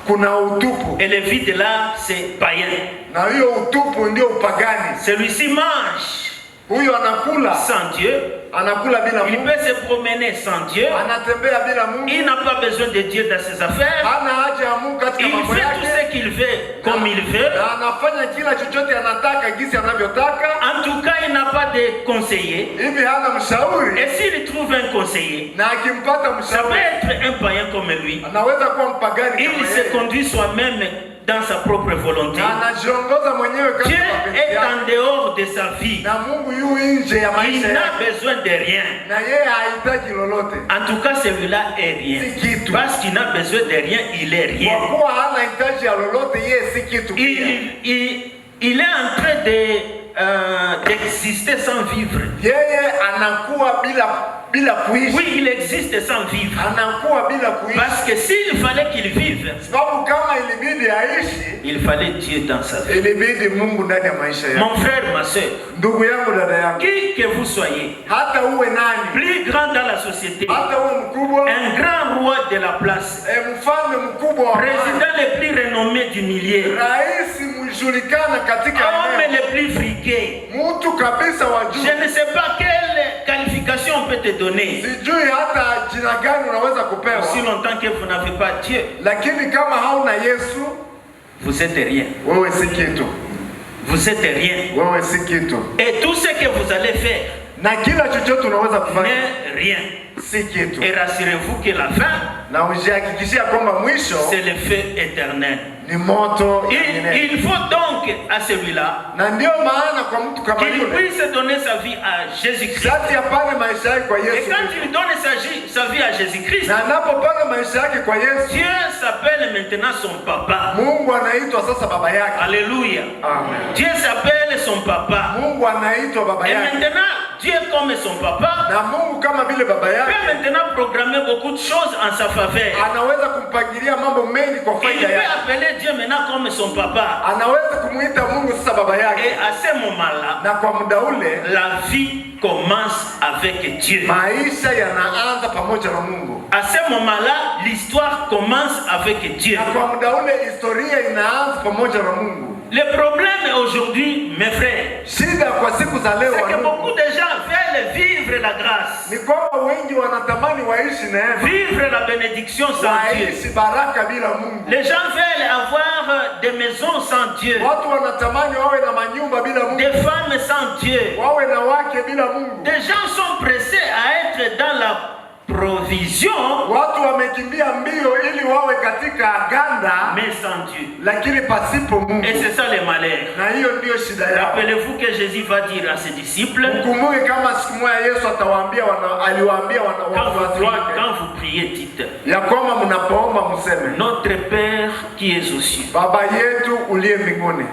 Speaker 4: kuna utupu.
Speaker 2: Et le vide là, c'est païen.
Speaker 4: Na hiyo utupu ndio upagani.
Speaker 2: Celui-ci mange
Speaker 4: Huyo anakula
Speaker 2: sans Dieu.
Speaker 4: anakula bila
Speaker 2: Il
Speaker 4: Mungu.
Speaker 2: peut se promener sans Dieu.
Speaker 4: Anatembea bila Mungu.
Speaker 2: Il n'a pas besoin de Dieu dans ses affaires.
Speaker 4: Hana haja ya Mungu katika
Speaker 2: Il
Speaker 4: mambo
Speaker 2: fait tout
Speaker 4: yake.
Speaker 2: ce qu'il veut, comme il veut.
Speaker 4: Na anafanya kila chochote anataka jinsi anavyotaka.
Speaker 2: En tout cas, il n'a pas de conseiller.
Speaker 4: Hivi hana mshauri.
Speaker 2: Et s'il trouve un conseiller,
Speaker 4: Na akimpata
Speaker 2: ça peut
Speaker 4: mshauri
Speaker 2: être un païen comme lui.
Speaker 4: anaweza kuwa mpagani kama
Speaker 2: Il se
Speaker 4: yeye.
Speaker 2: conduit soi-même dans sa propre volonté.
Speaker 4: Na anajiongoza mwenyewe
Speaker 2: Dieu
Speaker 4: katika mapenzi
Speaker 2: est
Speaker 4: yake.
Speaker 2: en dehors de sa vie.
Speaker 4: Na Mungu yu nje ya
Speaker 2: Il
Speaker 4: maisha
Speaker 2: n'a
Speaker 4: yake.
Speaker 2: besoin de rien.
Speaker 4: Na yeye hahitaji lolote.
Speaker 2: En tout cas, celui-là est rien.
Speaker 4: Si kitu.
Speaker 2: Parce qu'il n'a besoin de rien, il est rien.
Speaker 4: Kwa kuwa hana hitaji ya lolote, yeye si kitu pia.
Speaker 2: Il est en train d'exister sans vivre.
Speaker 4: Yeye anakuwa bila kuishi.
Speaker 2: Oui, il existe sans vivre.
Speaker 4: Anakuwa bila kuishi.
Speaker 2: Parce que s'il fallait qu'il vive,
Speaker 4: Sababu kama ilibidi aishi,
Speaker 2: il fallait Dieu dans sa vie.
Speaker 4: ilibidi Mungu ndani ya maisha yake.
Speaker 2: Mon frère, ma soeur,
Speaker 4: Ndugu yangu, dada yangu,
Speaker 2: qui que vous soyez,
Speaker 4: hata uwe nani,
Speaker 2: plus grand dans la société,
Speaker 4: hata uwe mkubwa,
Speaker 2: un grand roi de la place,
Speaker 4: mfalme mkubwa wa
Speaker 2: président le plus renommé du milieu,
Speaker 4: rais mjulikana katika
Speaker 2: homme
Speaker 4: eneo,
Speaker 2: le plus friqué,
Speaker 4: mtu kabisa wa juu.
Speaker 2: je ne sais pas quelle qualification on peut te donner,
Speaker 4: Sijui hata jina gani unaweza kupewa,
Speaker 2: aussi longtemps que vous n'avez pas Dieu,
Speaker 4: lakini kama hauna Yesu,
Speaker 2: vous êtes rien.
Speaker 4: wewe si kitu.
Speaker 2: Vous êtes rien.
Speaker 4: Wewe si kitu.
Speaker 2: Et tout ce que vous allez faire
Speaker 4: Na kila chochote unaweza kufanya
Speaker 2: n'est rien.
Speaker 4: si kitu.
Speaker 2: Et rassurez-vous que la fin,
Speaker 4: Na ujihakikishia kwamba mwisho
Speaker 2: c'est le feu éternel.
Speaker 4: ni moto ya milele.
Speaker 2: Il faut donc à celui-là
Speaker 4: Na ndio maana kwa mtu kama
Speaker 2: qu'il
Speaker 4: yule
Speaker 2: puisse donner sa vie à Jésus-Christ.
Speaker 4: sharti apane maisha yake kwa
Speaker 2: Et
Speaker 4: Yesu
Speaker 2: quand
Speaker 4: Kristo.
Speaker 2: il donne sa vie à Jésus-Christ,
Speaker 4: Na anapopana maisha yake kwa Yesu,
Speaker 2: Dieu s'appelle maintenant son papa.
Speaker 4: Mungu anaitwa sasa baba yake.
Speaker 2: Alléluia.
Speaker 4: Amen.
Speaker 2: Dieu s'appelle son papa.
Speaker 4: Mungu anaitwa baba
Speaker 2: Et
Speaker 4: yake.
Speaker 2: maintenant, Dieu comme son papa
Speaker 4: Na Mungu kama vile baba
Speaker 2: peut
Speaker 4: yake
Speaker 2: maintenant programmer beaucoup de choses en sa faveur.
Speaker 4: anaweza kumpangilia mambo mengi kwa
Speaker 2: Il
Speaker 4: faida
Speaker 2: peut
Speaker 4: yake.
Speaker 2: appeler Dieu maintenant comme son papa.
Speaker 4: Anaweza kumuita Mungu sasa baba
Speaker 2: Et
Speaker 4: yake.
Speaker 2: à ce moment-là,
Speaker 4: Na kwa muda ule
Speaker 2: la vie commence avec Dieu.
Speaker 4: maisha yanaanza pamoja na Mungu.
Speaker 2: À ce moment-là, l'histoire commence avec Dieu.
Speaker 4: Na kwa muda ule historia inaanza pamoja na Mungu.
Speaker 2: Le problème aujourd'hui, mes frères,
Speaker 4: Shida kwa siku za leo
Speaker 2: c'est que beaucoup de gens veulent vivre la grâce,
Speaker 4: ni kwamba wengi wanatamani waishi neema,
Speaker 2: vivre la bénédiction sans Dieu.
Speaker 4: waishi baraka bila Mungu.
Speaker 2: Les gens veulent avoir des maisons sans Dieu,
Speaker 4: Watu wanatamani wawe na manyumba bila Mungu,
Speaker 2: des femmes sans Dieu.
Speaker 4: wawe na wake bila Mungu.
Speaker 2: Des gens sont pressés à être dans la provision,
Speaker 4: Watu wamekimbia mbio ili wawe katika ganda,
Speaker 2: mais sans Dieu.
Speaker 4: lakini pasipo Mungu.
Speaker 2: Et c'est ça le malheur.
Speaker 4: Na hiyo ndio shida yao.
Speaker 2: Rappelez-vous que Jésus va dire à ses disciples,
Speaker 4: Mkumbuke kama siku moja Yesu atawaambia aliwaambia wafuasi wake,
Speaker 2: quand vous priez, dites,
Speaker 4: ya kwamba mnapoomba mseme,
Speaker 2: Notre Père qui es aux cieux.
Speaker 4: Baba yetu uliye mbinguni.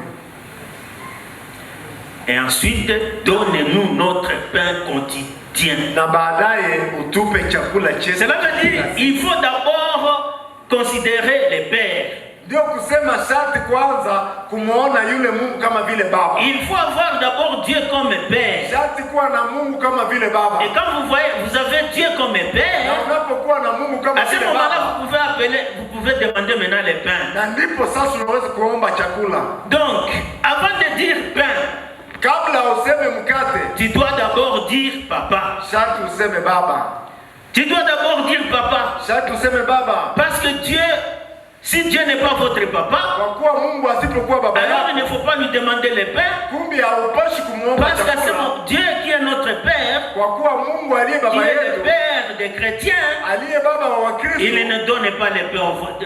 Speaker 2: Et ensuite, donnez-nous notre pain quotidien.
Speaker 4: Na baadaye utupe chakula chetu.
Speaker 2: Cela veut dire il faut d'abord considérer les pères.
Speaker 4: Ndio kusema sharti kwanza kumuona yule Mungu kama vile baba.
Speaker 2: Il faut avoir d'abord Dieu comme père.
Speaker 4: Sharti kuwa na Mungu kama vile baba.
Speaker 2: Et quand vous voyez, vous avez Dieu comme père,
Speaker 4: Na unapokuwa na Mungu kama
Speaker 2: à ce
Speaker 4: vile
Speaker 2: moment-là,
Speaker 4: baba,
Speaker 2: vous pouvez appeler, vous pouvez demander maintenant les pains.
Speaker 4: na ndipo sasa unaweza kuomba chakula.
Speaker 2: Donc, avant de dire pain,
Speaker 4: Kabla useme mkate,
Speaker 2: tu dois d'abord dire papa.
Speaker 4: sharti useme baba.
Speaker 2: Tu dois d'abord dire papa.
Speaker 4: Sharti useme baba.
Speaker 2: Parce que Dieu, si Dieu n'est pas votre papa,
Speaker 4: Kwa kuwa Mungu asipokuwa baba
Speaker 2: alors il
Speaker 4: yako,
Speaker 2: ne faut pas lui demander le pain.
Speaker 4: kumbe haupashi kumuomba
Speaker 2: Parce que c'est
Speaker 4: chakula.
Speaker 2: Dieu qui est notre Père,
Speaker 4: Kwa kuwa Mungu aliye
Speaker 2: qui
Speaker 4: baba
Speaker 2: est le
Speaker 4: yetu,
Speaker 2: Père des chrétiens,
Speaker 4: aliye baba wa Wakristo,
Speaker 2: il ne donne pas le pain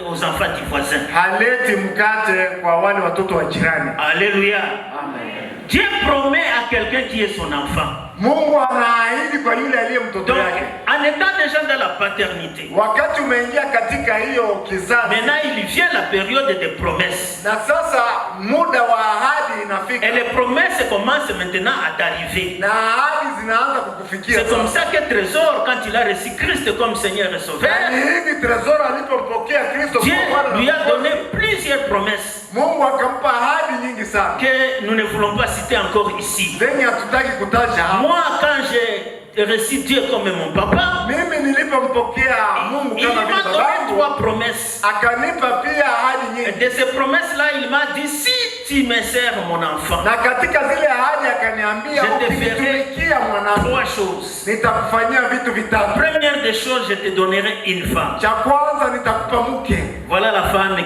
Speaker 2: aux enfants du voisin.
Speaker 4: haleti mkate kwa wale watoto wa jirani.
Speaker 2: Alléluia.
Speaker 4: Amen.
Speaker 2: Dieu promet à quelqu'un qui est son enfant.
Speaker 4: Mungu anaahidi kwa yule aliye mtoto
Speaker 2: Donc,
Speaker 4: yake.
Speaker 2: en étant déjà dans la paternité,
Speaker 4: Wakati umeingia katika hiyo kizazi,
Speaker 2: maintenant il vient la période des promesses.
Speaker 4: na sasa muda wa ahadi
Speaker 2: Et
Speaker 4: inafika,
Speaker 2: les promesses commencent maintenant à t'arriver.
Speaker 4: na ahadi zinaanza kukufikia.
Speaker 2: C'est comme
Speaker 4: Sasa
Speaker 2: ça que Trésor, quand il a reçu Christ comme Seigneur et Sauveur,
Speaker 4: ni hivi Tresor alipompokea Kristo
Speaker 2: Dieu
Speaker 4: kuwa Bwana na
Speaker 2: lui a
Speaker 4: Mwokozi,
Speaker 2: donné plusieurs promesses
Speaker 4: Mungu akampa ahadi nyingi sana
Speaker 2: que nous ne voulons pas citer encore ici.
Speaker 4: zenye hatutaki kutaja hapa.
Speaker 2: Moi, quand j'ai reçu Dieu comme mon papa,
Speaker 4: Mimi nilipompokea Mungu
Speaker 2: il
Speaker 4: kama
Speaker 2: m'a
Speaker 4: vile
Speaker 2: donné
Speaker 4: babangu,
Speaker 2: 3 promesses.
Speaker 4: akanipa pia ahadi
Speaker 2: Et
Speaker 4: nyingi,
Speaker 2: de ces promesses-là, il m'a dit, si tu me sers mon enfant,
Speaker 4: na katika zile ahadi akaniambia,
Speaker 2: Je te
Speaker 4: ukinitumikia mwanangu,
Speaker 2: 3 choses.
Speaker 4: nitakufanyia vitu
Speaker 2: La
Speaker 4: vitatu.
Speaker 2: première des choses, je te donnerai une femme.
Speaker 4: Cha kwanza nitakupa mke.
Speaker 2: Voilà la femme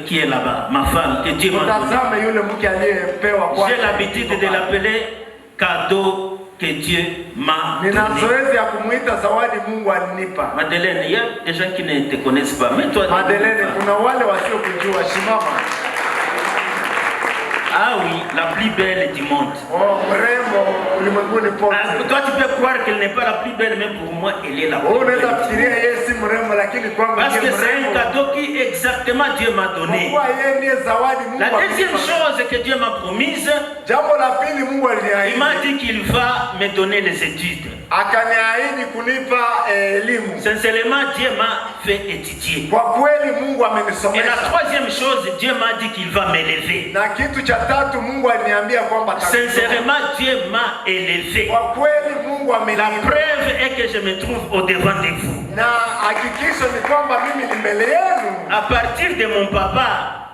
Speaker 2: qui est là-bas, ma femme, que Dieu m'a donnée.
Speaker 4: Utazame yule mke aliyepewa kwake.
Speaker 2: J'ai l'habitude de l'appeler cadeau que Dieu m'a
Speaker 4: Nina
Speaker 2: donné.
Speaker 4: zoezi ya kumuita zawadi Mungu alinipa.
Speaker 2: Madeleine, il y a des gens qui ne te connaissent pas, mais toi,
Speaker 4: Madeleine, kuna wale wasiokujua, simama.
Speaker 2: ah oui, la plus belle du monde.
Speaker 4: Oh, mrembo ulimwenguni pote.
Speaker 2: Ah, toi, tu peux croire qu'elle n'est pas la plus belle, mais pour moi, elle est la plus
Speaker 4: Wewe unaweza
Speaker 2: belle.
Speaker 4: fikiria yeye si mrembo, lakini kwangu
Speaker 2: Parce que
Speaker 4: ndiye
Speaker 2: c'est un
Speaker 4: mrembo.
Speaker 2: cadeau qui exactement Dieu m'a donné.
Speaker 4: Kwa kuwa yeye ndiye zawadi Mungu
Speaker 2: La deuxième
Speaker 4: alinipa.
Speaker 2: chose que Dieu m'a promise,
Speaker 4: Jambo la pili Mungu
Speaker 2: il
Speaker 4: aliniahidi.
Speaker 2: m'a dit qu'il va me donner les études.
Speaker 4: Akaniahidi kunipa elimu.
Speaker 2: Sincèrement, Dieu m'a fait étudier.
Speaker 4: Kwa kweli Mungu
Speaker 2: Et la
Speaker 4: amenisomesha.
Speaker 2: troisième chose, Dieu m'a dit qu'il va m'élever.
Speaker 4: Na kitu cha tatu Mungu aliniambia kwamba atakuinua.
Speaker 2: Sincèrement, Dieu m'a élevé.
Speaker 4: Kwa kweli Mungu
Speaker 2: La
Speaker 4: ameniinua.
Speaker 2: preuve est que je me trouve au devant de vous.
Speaker 4: Na hakikisho ni kwamba mimi ni mbele yenu.
Speaker 2: À partir de mon papa,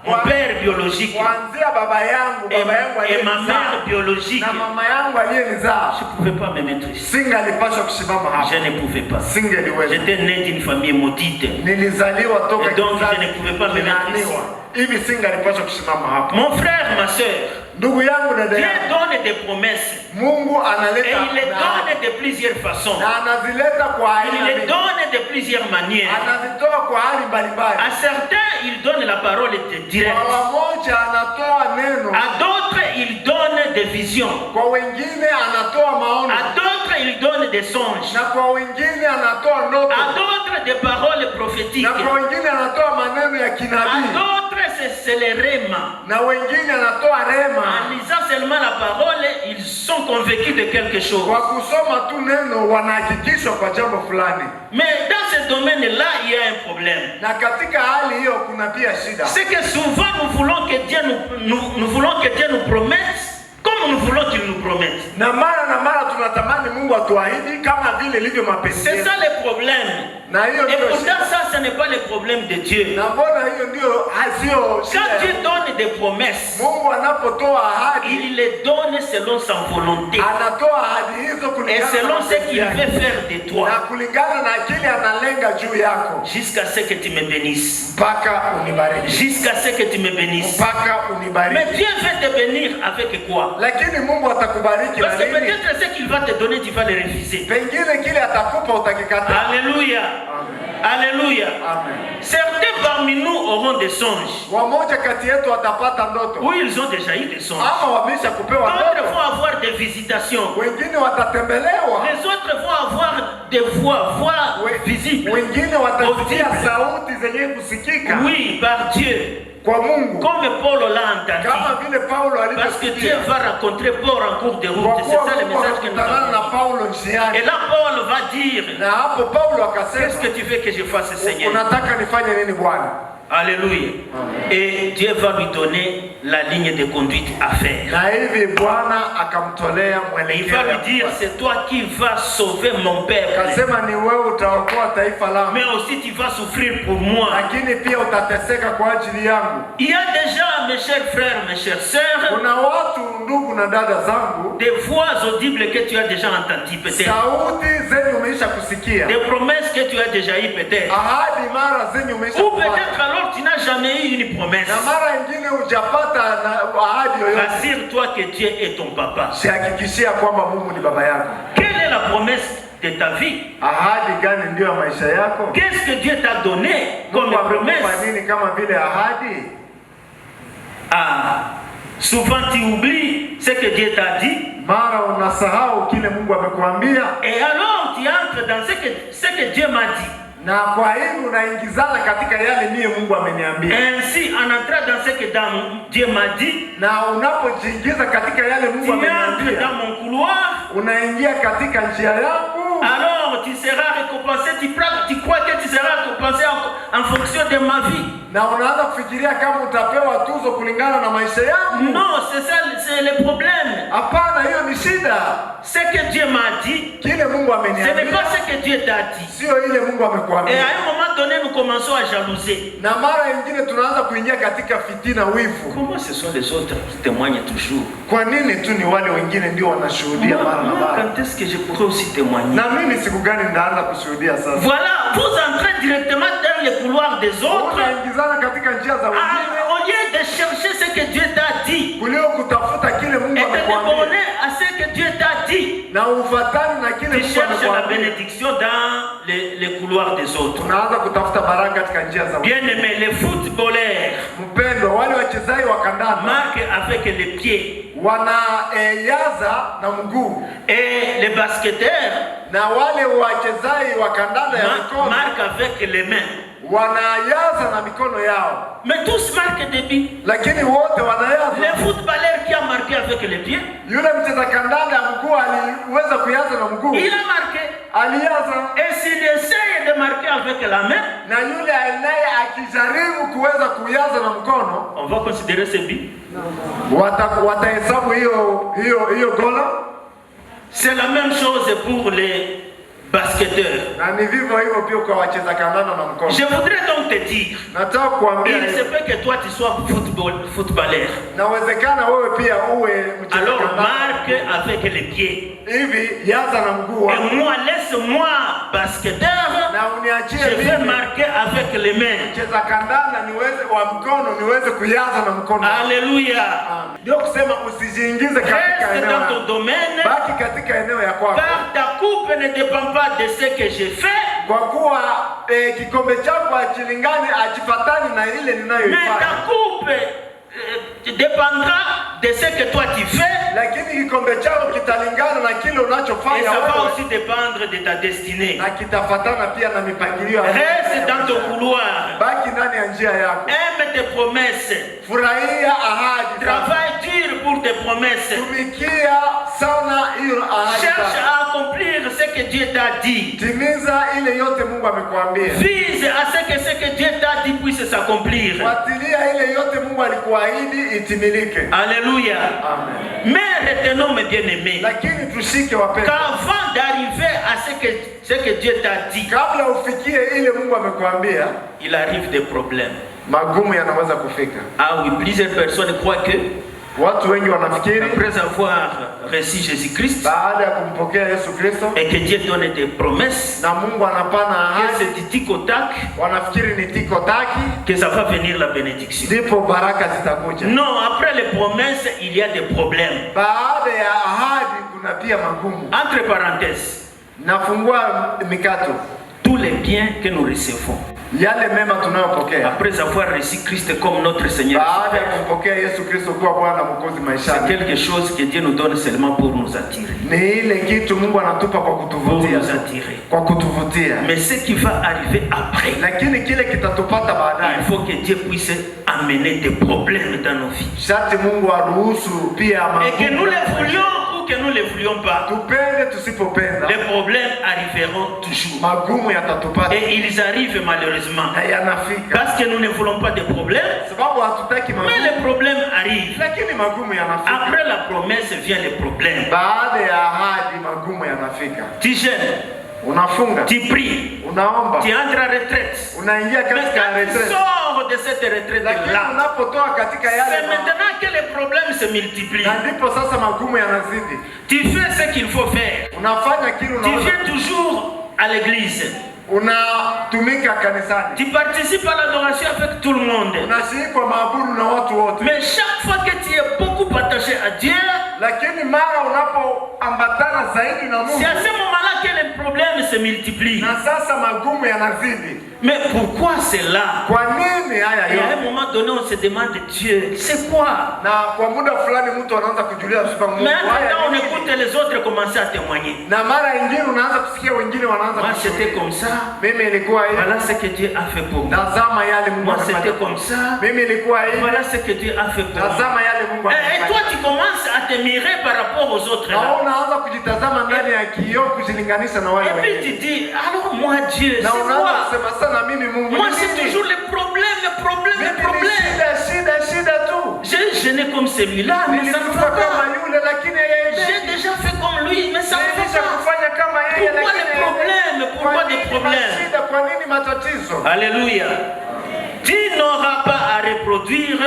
Speaker 2: mon père biologique,
Speaker 4: Kuanzia baba yangu, baba yangu
Speaker 2: et ma mère
Speaker 4: aliyenizaa
Speaker 2: biologique,
Speaker 4: na mama yangu aliyenizaa,
Speaker 2: je ne pouvais pas me mettre ici.
Speaker 4: singalipaswa kusimama hapa.
Speaker 2: Je ne pouvais pas.
Speaker 4: Singeliweza.
Speaker 2: J'étais né d'une famille maudite.
Speaker 4: Nilizaliwa toka
Speaker 2: Et donc,
Speaker 4: kizazi
Speaker 2: je ne pouvais pas me mettre ici.
Speaker 4: kinaaniwa. Hivi singalipaswa kusimama hapa.
Speaker 2: Mon frère, ma soeur,
Speaker 4: Ndugu yangu, dada
Speaker 2: Dieu
Speaker 4: yangu,
Speaker 2: donne des promesses.
Speaker 4: Mungu
Speaker 2: Et
Speaker 4: analeta
Speaker 2: il les
Speaker 4: na-
Speaker 2: donne de plusieurs façons.
Speaker 4: na anazileta kwa
Speaker 2: Il
Speaker 4: aina
Speaker 2: les
Speaker 4: mingi.
Speaker 2: donne de plusieurs manières.
Speaker 4: Anazitoa kwa hali mbalimbali.
Speaker 2: À certains, il donne la parole directe.
Speaker 4: Kwa wamoja anatoa neno,
Speaker 2: À d'autres, il donne des visions.
Speaker 4: kwa wengine anatoa maono,
Speaker 2: À d'autres, il donne des songes.
Speaker 4: na kwa wengine anatoa ndoto,
Speaker 2: À d'autres, des paroles prophétiques.
Speaker 4: na kwa wengine anatoa maneno ya
Speaker 2: À
Speaker 4: kinabii,
Speaker 2: d'autres, c'est les rêmes.
Speaker 4: na wengine anatoa
Speaker 2: En
Speaker 4: rema.
Speaker 2: lisant seulement la parole, ils sont convaincus de quelque chose.
Speaker 4: Kwa kusoma tu neno wanahakikishwa kwa jambo fulani,
Speaker 2: Mais dans ce domaine-là, il y a un problème.
Speaker 4: na katika hali hiyo kuna pia shida.
Speaker 2: C'est que souvent nous voulons que Dieu nous voulons que Dieu nous promette comme nous voulons qu'il nous promette.
Speaker 4: Na mara tunatamani Mungu atuahidi kama vile ilivyo mapenzi
Speaker 2: C'est
Speaker 4: yetu.
Speaker 2: ça le problème.
Speaker 4: Na hiyo
Speaker 2: Et
Speaker 4: ndio
Speaker 2: pourtant
Speaker 4: shida.
Speaker 2: ça, ce n'est pas le problème de Dieu.
Speaker 4: Na mbona hiyo hiyo ndio sio shida.
Speaker 2: Quand Dieu donne des promesses,
Speaker 4: Mungu anapotoa ahadi,
Speaker 2: il les donne selon sa volonté
Speaker 4: anatoa ahadi hizo
Speaker 2: et
Speaker 4: kulingana
Speaker 2: selon
Speaker 4: na
Speaker 2: ce qu'il veut faire de
Speaker 4: na
Speaker 2: toi,
Speaker 4: kulingana na kile analenga juu yako,
Speaker 2: jusqu'à ce que tu me bénisses.
Speaker 4: mpaka unibariki,
Speaker 2: Jusqu'à ce que tu me bénisses.
Speaker 4: mpaka
Speaker 2: Mais
Speaker 4: unibariki.
Speaker 2: Dieu veut te bénir avec quoi?
Speaker 4: Lakini Mungu atakubariki
Speaker 2: Parce
Speaker 4: na
Speaker 2: que
Speaker 4: nini?
Speaker 2: peut-être ce qu'il va te donner, tu vas le refuser.
Speaker 4: Pengine kile atakupa utakikataa.
Speaker 2: Alléluia. Alléluia.
Speaker 4: Amen.
Speaker 2: Certains parmi nous auront des songes.
Speaker 4: Wamoja kati yetu watapata ndoto,
Speaker 2: Oui, ils ont déjà eu des songes.
Speaker 4: ama wamesha kupewa
Speaker 2: D'autres
Speaker 4: ndoto,
Speaker 2: vont avoir des visitations.
Speaker 4: wengine watatembelewa,
Speaker 2: Les autres vont avoir des voix visibles.
Speaker 4: wengine watasikia
Speaker 2: Audibles.
Speaker 4: sauti zenye kusikika
Speaker 2: Oui, par Dieu.
Speaker 4: kwa Mungu,
Speaker 2: Comme Paul l'a entendu.
Speaker 4: kama vile Paulo
Speaker 2: Parce que Dieu
Speaker 4: alivyosikia.
Speaker 2: va rencontrer Paul en cours de
Speaker 4: Kwa
Speaker 2: route. C'est
Speaker 4: kuwa
Speaker 2: ça le
Speaker 4: Mungu
Speaker 2: message que nous
Speaker 4: anakutana na
Speaker 2: avons.
Speaker 4: Paulo
Speaker 2: Et
Speaker 4: njiani,
Speaker 2: là, Paul va dire,
Speaker 4: na hapo Paulo
Speaker 2: qu'est-ce que
Speaker 4: akasema,
Speaker 2: tu veux que je fasse, Seigneur?
Speaker 4: unataka nifanye nini Bwana?
Speaker 2: Alléluia. Et Dieu va lui donner la ligne de conduite à faire.
Speaker 4: Na hivi Bwana akamtolea
Speaker 2: Il
Speaker 4: mwelekeo,
Speaker 2: va lui dire, c'est toi qui vas sauver mon peuple.
Speaker 4: akasema ni wewe utaokoa taifa langu,
Speaker 2: Mais aussi tu vas souffrir pour moi.
Speaker 4: lakini pia utateseka kwa ajili yangu.
Speaker 2: Il y a déjà, mes chers frères, mes chères sœurs,
Speaker 4: Kuna watu ndugu na dada zangu,
Speaker 2: des voix audibles que tu as déjà entendues peut-être.
Speaker 4: sauti zenye umeisha kusikia,
Speaker 2: Des promesses que tu as déjà eues peut-être.
Speaker 4: ahadi mara zenye umeisha
Speaker 2: Ou
Speaker 4: kupata,
Speaker 2: peut-être alors tu n'as jamais eu une promesse.
Speaker 4: na mara nyingine hujapata na ahadi yoyote.
Speaker 2: Rassure-toi que Dieu est ton papa.
Speaker 4: Sihakikishia kwamba Mungu ni baba yako.
Speaker 2: Quelle est la promesse de ta vie?
Speaker 4: Ahadi gani ndio ya maisha yako?
Speaker 2: Qu'est-ce que Dieu t'a donné comme
Speaker 4: Mungu amekupa
Speaker 2: promesse?
Speaker 4: nini kama vile ahadi?
Speaker 2: Ah, souvent tu oublies ce que Dieu t'a dit.
Speaker 4: Mara unasahau kile Mungu amekuambia,
Speaker 2: Et alors tu entres dans ce que Dieu m'a dit.
Speaker 4: na kwa hiyo unaingizana katika yale mie Mungu ameniambia.
Speaker 2: Ainsi, en entrant dans ce que Dieu m'a dit,
Speaker 4: Na unapojiingiza katika yale
Speaker 2: tu
Speaker 4: Mungu
Speaker 2: entres
Speaker 4: ameniambia,
Speaker 2: dans mon couloir,
Speaker 4: unaingia katika njia yangu,
Speaker 2: alors tu seras récompensé. Tu crois que tu seras récompensé en fonction de ma vie.
Speaker 4: na unaanza kufikiria kama utapewa tuzo kulingana na maisha yangu.
Speaker 2: Non, c'est ça, c'est le problème.
Speaker 4: Hapana, hiyo ni shida.
Speaker 2: Ce que Dieu m'a dit,
Speaker 4: Kile Mungu
Speaker 2: ce n'est
Speaker 4: ameniambia
Speaker 2: pas ce que Dieu t'a dit.
Speaker 4: sio ile Mungu
Speaker 2: Et
Speaker 4: amekuambia.
Speaker 2: à un moment donné, nous commençons à jalouser.
Speaker 4: Na mara nyingine tunaanza kuingia katika fitina, wivu.
Speaker 2: Comment ce sont les autres qui témoignent toujours?
Speaker 4: Kwa nini tu ni wale wengine ndio wanashuhudia mara na
Speaker 2: Moi,
Speaker 4: mara?
Speaker 2: quand est-ce que je pourrais aussi témoigner?
Speaker 4: Na mimi siku gani ndaanza kushuhudia sasa?
Speaker 2: Voilà, vous entrez directement dans les couloirs des autres.
Speaker 4: Unaingizana katika njia za wengine
Speaker 2: Au lieu de chercher ce que Dieu t'a dit
Speaker 4: kuliko kutafuta kile Mungu
Speaker 2: et de te
Speaker 4: amekuambia,
Speaker 2: borner à ce que Dieu t'a dit,
Speaker 4: na ufatani na kile
Speaker 2: tu
Speaker 4: Mungu
Speaker 2: cherches la
Speaker 4: amekuambia.
Speaker 2: bénédiction dans les couloirs des autres.
Speaker 4: Tunaanza kutafuta baraka katika njia za wengine.
Speaker 2: Bien aimé, les footballeurs
Speaker 4: Mpendo, wale wachezaji wa kandanda
Speaker 2: marquent avec les pieds
Speaker 4: wanayaza na mguu,
Speaker 2: et les basketteurs
Speaker 4: na wale wachezaji wa kandanda ya mikono
Speaker 2: marquent avec les mains.
Speaker 4: wanayaza na mikono yao,
Speaker 2: Mais tous marquent des buts.
Speaker 4: lakini wote wanayaza.
Speaker 2: Le footballeur qui a marqué avec les pieds,
Speaker 4: Yule mcheza kandanda ya mguu aliweza kuyaza na mguu,
Speaker 2: il a marqué.
Speaker 4: aliyaza,
Speaker 2: Et s'il essaye de marquer avec la main,
Speaker 4: na yule naye akijaribu kuweza kuyaza na mkono,
Speaker 2: on va considérer ce but.
Speaker 4: watahesabu hiyo gola.
Speaker 2: C'est la même chose pour les basketteurs.
Speaker 4: Na ni vivyo hivyo pia kwa wacheza kandanda na mkono.
Speaker 2: Je voudrais donc te dire,
Speaker 4: Nataka kuambia
Speaker 2: il se peut que toi tu sois footballeur.
Speaker 4: nawezekana wewe pia uwe mcheza
Speaker 2: Alors
Speaker 4: kandanda
Speaker 2: marque avec les pieds.
Speaker 4: hivi, yaza na mguu wako,
Speaker 2: Et moi, laisse-moi basketteur,
Speaker 4: na uniachie
Speaker 2: je vais
Speaker 4: mimi
Speaker 2: marquer avec les mains.
Speaker 4: mcheza kandanda niweze wa mkono niweze kuyaza na mkono.
Speaker 2: Alléluia.
Speaker 4: Ndio kusema usijiingize katika
Speaker 2: Reste
Speaker 4: eneo
Speaker 2: dans ton
Speaker 4: yako.
Speaker 2: domaine,
Speaker 4: Baki katika eneo ya kwako,
Speaker 2: car ta coupe ne dépend pas de ce que j'ai fait,
Speaker 4: kwa kuwa kikombe chako hakilingani, hakifatani na ile
Speaker 2: mais
Speaker 4: ninayoifanya,
Speaker 2: ta coupe dépendra de ce que toi tu fais,
Speaker 4: lakini kikombe chako kitalingana na kile
Speaker 2: et
Speaker 4: unachofanya
Speaker 2: ça va
Speaker 4: wewe,
Speaker 2: aussi dépendre de ta destinée.
Speaker 4: na kitafatana pia na mipangilio ya
Speaker 2: Reste dans ton couloir,
Speaker 4: baki ndani ya njia yako,
Speaker 2: aime tes promesses,
Speaker 4: furahia ahadi zako.
Speaker 2: travaille dur pour tes promesses,
Speaker 4: Tumikia sana hiyo ahadi
Speaker 2: cherche
Speaker 4: zako.
Speaker 2: à accomplir ce que Dieu t'a dit,
Speaker 4: Timiza ile yote Mungu amekuambia.
Speaker 2: vise à ce que Dieu t'a dit puisse s'accomplir.
Speaker 4: Fuatilia ile yote Mungu Mungu alikuahidi itimilike.
Speaker 2: Alléluia.
Speaker 4: Amen.
Speaker 2: Mais retenons mes bien-aimés,
Speaker 4: Lakini tushike wapendwa,
Speaker 2: qu'avant d'arriver à ce que Dieu t'a dit,
Speaker 4: kabla ufikie ile Mungu amekuambia,
Speaker 2: il arrive des problèmes.
Speaker 4: magumu yanaweza kufika.
Speaker 2: Ah oui, plusieurs personnes croient que
Speaker 4: Watu wengi wanafikiri
Speaker 2: après avoir reçu Jésus-Christ
Speaker 4: baada ya kumpokea Yesu Kristo
Speaker 2: et que Dieu donne des promesses,
Speaker 4: na Mungu anapana
Speaker 2: que
Speaker 4: ahadi,
Speaker 2: c'est du tic au tac,
Speaker 4: wanafikiri ni tiko taki,
Speaker 2: que ça va venir la bénédiction.
Speaker 4: ndipo baraka zitakuja.
Speaker 2: Non, après les promesses, il y a des problèmes.
Speaker 4: Baada ya ahadi kuna pia magumu.
Speaker 2: Entre parenthèses,
Speaker 4: Nafungua mikato,
Speaker 2: tous les biens que nous recevons,
Speaker 4: yale mema tunayopokea
Speaker 2: après avoir reçu Christ comme notre Seigneur,
Speaker 4: baada ya kumpokea Yesu Kristo kuwa Bwana Mwokozi
Speaker 2: c'est
Speaker 4: maishani,
Speaker 2: quelque chose que Dieu nous donne seulement pour nous attirer.
Speaker 4: ni ile kitu Mungu anatupa kwa
Speaker 2: Pour
Speaker 4: kutuvutia,
Speaker 2: nous attirer.
Speaker 4: kwa kutuvutia.
Speaker 2: Mais ce qui va arriver après,
Speaker 4: Lakini kile kitatupata baadaye,
Speaker 2: il faut que Dieu puisse amener des problèmes dans nos vies.
Speaker 4: sharti Mungu aruhusu pia
Speaker 2: Et que nous
Speaker 4: magumu.
Speaker 2: les voulions ou que nous ne les voulions pas,
Speaker 4: Tupende tusipopenda,
Speaker 2: les problèmes arriveront toujours.
Speaker 4: magumu yatatupata
Speaker 2: Et ils arrivent malheureusement.
Speaker 4: na yanafika,
Speaker 2: Parce que nous ne voulons pas de problèmes,
Speaker 4: sababu hatutaki
Speaker 2: mais
Speaker 4: magumu,
Speaker 2: les problèmes arrivent.
Speaker 4: lakini magumu yanafika.
Speaker 2: Après la promesse vient les problèmes.
Speaker 4: Baada ya ahadi magumu yanafika.
Speaker 2: Tu jeûnes,
Speaker 4: Unafunga,
Speaker 2: tu pries,
Speaker 4: unaomba,
Speaker 2: tu entres en retraite.
Speaker 4: unaingia
Speaker 2: Mais
Speaker 4: katika
Speaker 2: quand tu
Speaker 4: retraite,
Speaker 2: sors de cette
Speaker 4: lakini
Speaker 2: retraite-là,
Speaker 4: unapotoa katika
Speaker 2: c'est
Speaker 4: yale
Speaker 2: maintenant que les problèmes se multiplient.
Speaker 4: na ndipo sasa magumu yanazidi.
Speaker 2: Tu fais ce qu'il faut faire.
Speaker 4: Unafanya kile
Speaker 2: Tu
Speaker 4: unaweza,
Speaker 2: viens toujours à l'église.
Speaker 4: unatumika kanisani,
Speaker 2: Tu participes à l'adoration avec tout le monde.
Speaker 4: unashiriki kwa maabudu na watu wote,
Speaker 2: Mais chaque fois que tu es beaucoup attaché à Dieu,
Speaker 4: lakini mara unapoambatana zaidi na
Speaker 2: c'est
Speaker 4: Mungu,
Speaker 2: à ce moment-là que les problèmes se multiplient.
Speaker 4: na sasa magumu yanazidi.
Speaker 2: Mais pourquoi c'est là?
Speaker 4: Kwa nini haya
Speaker 2: Et à un
Speaker 4: yote?
Speaker 2: moment donné, on se demande, Dieu, c'est quoi?
Speaker 4: Na kwa muda fulani mtu anaanza kujulia sifa Mungu.
Speaker 2: Mais quand
Speaker 4: Haya
Speaker 2: on
Speaker 4: nini?
Speaker 2: écoute les autres commencer à témoigner.
Speaker 4: Na mara nyingine unaanza kusikia wengine wanaanza
Speaker 2: Moi, c'était
Speaker 4: kushuhudia.
Speaker 2: comme ça.
Speaker 4: Mimi ilikuwa hivi.
Speaker 2: Voilà ce que Dieu a fait pour moi.
Speaker 4: Tazama yale Mungu
Speaker 2: Moi, c'était
Speaker 4: amefanya.
Speaker 2: comme ça.
Speaker 4: Mimi ilikuwa hivi.
Speaker 2: Voilà ce que Dieu a fait pour moi.
Speaker 4: Tazama yale Mungu
Speaker 2: Et
Speaker 4: amefanya.
Speaker 2: toi, tu commences à te mirer par rapport aux autres
Speaker 4: Na
Speaker 2: là.
Speaker 4: unaanza kujitazama ndani ya kioo kujilinganisha na wale
Speaker 2: Et puis
Speaker 4: wengine.
Speaker 2: tu dis, alors moi, Dieu,
Speaker 4: Na
Speaker 2: c'est
Speaker 4: unaanza
Speaker 2: quoi?
Speaker 4: kusema sana mimi Mungu.
Speaker 2: Moi,
Speaker 4: ni
Speaker 2: c'est
Speaker 4: nini?
Speaker 2: toujours les problèmes, les problèmes, les
Speaker 4: Mimi ni
Speaker 2: problèmes.
Speaker 4: shida tu.
Speaker 2: J'ai gêné comme celui-là, mais ça ne
Speaker 4: Nilikufa
Speaker 2: va
Speaker 4: kama
Speaker 2: pas.
Speaker 4: yule lakini yeye
Speaker 2: J'ai déjà fait comme lui, mais ça ne va
Speaker 4: nilisha
Speaker 2: pas.
Speaker 4: kufanya kama yeye
Speaker 2: Pourquoi
Speaker 4: lakini
Speaker 2: les
Speaker 4: yeye-
Speaker 2: problèmes? Pourquoi
Speaker 4: Kwa
Speaker 2: des
Speaker 4: nini
Speaker 2: problèmes?
Speaker 4: mashida? Kwa nini matatizo?
Speaker 2: Alléluia. Tu n'auras pas à reproduire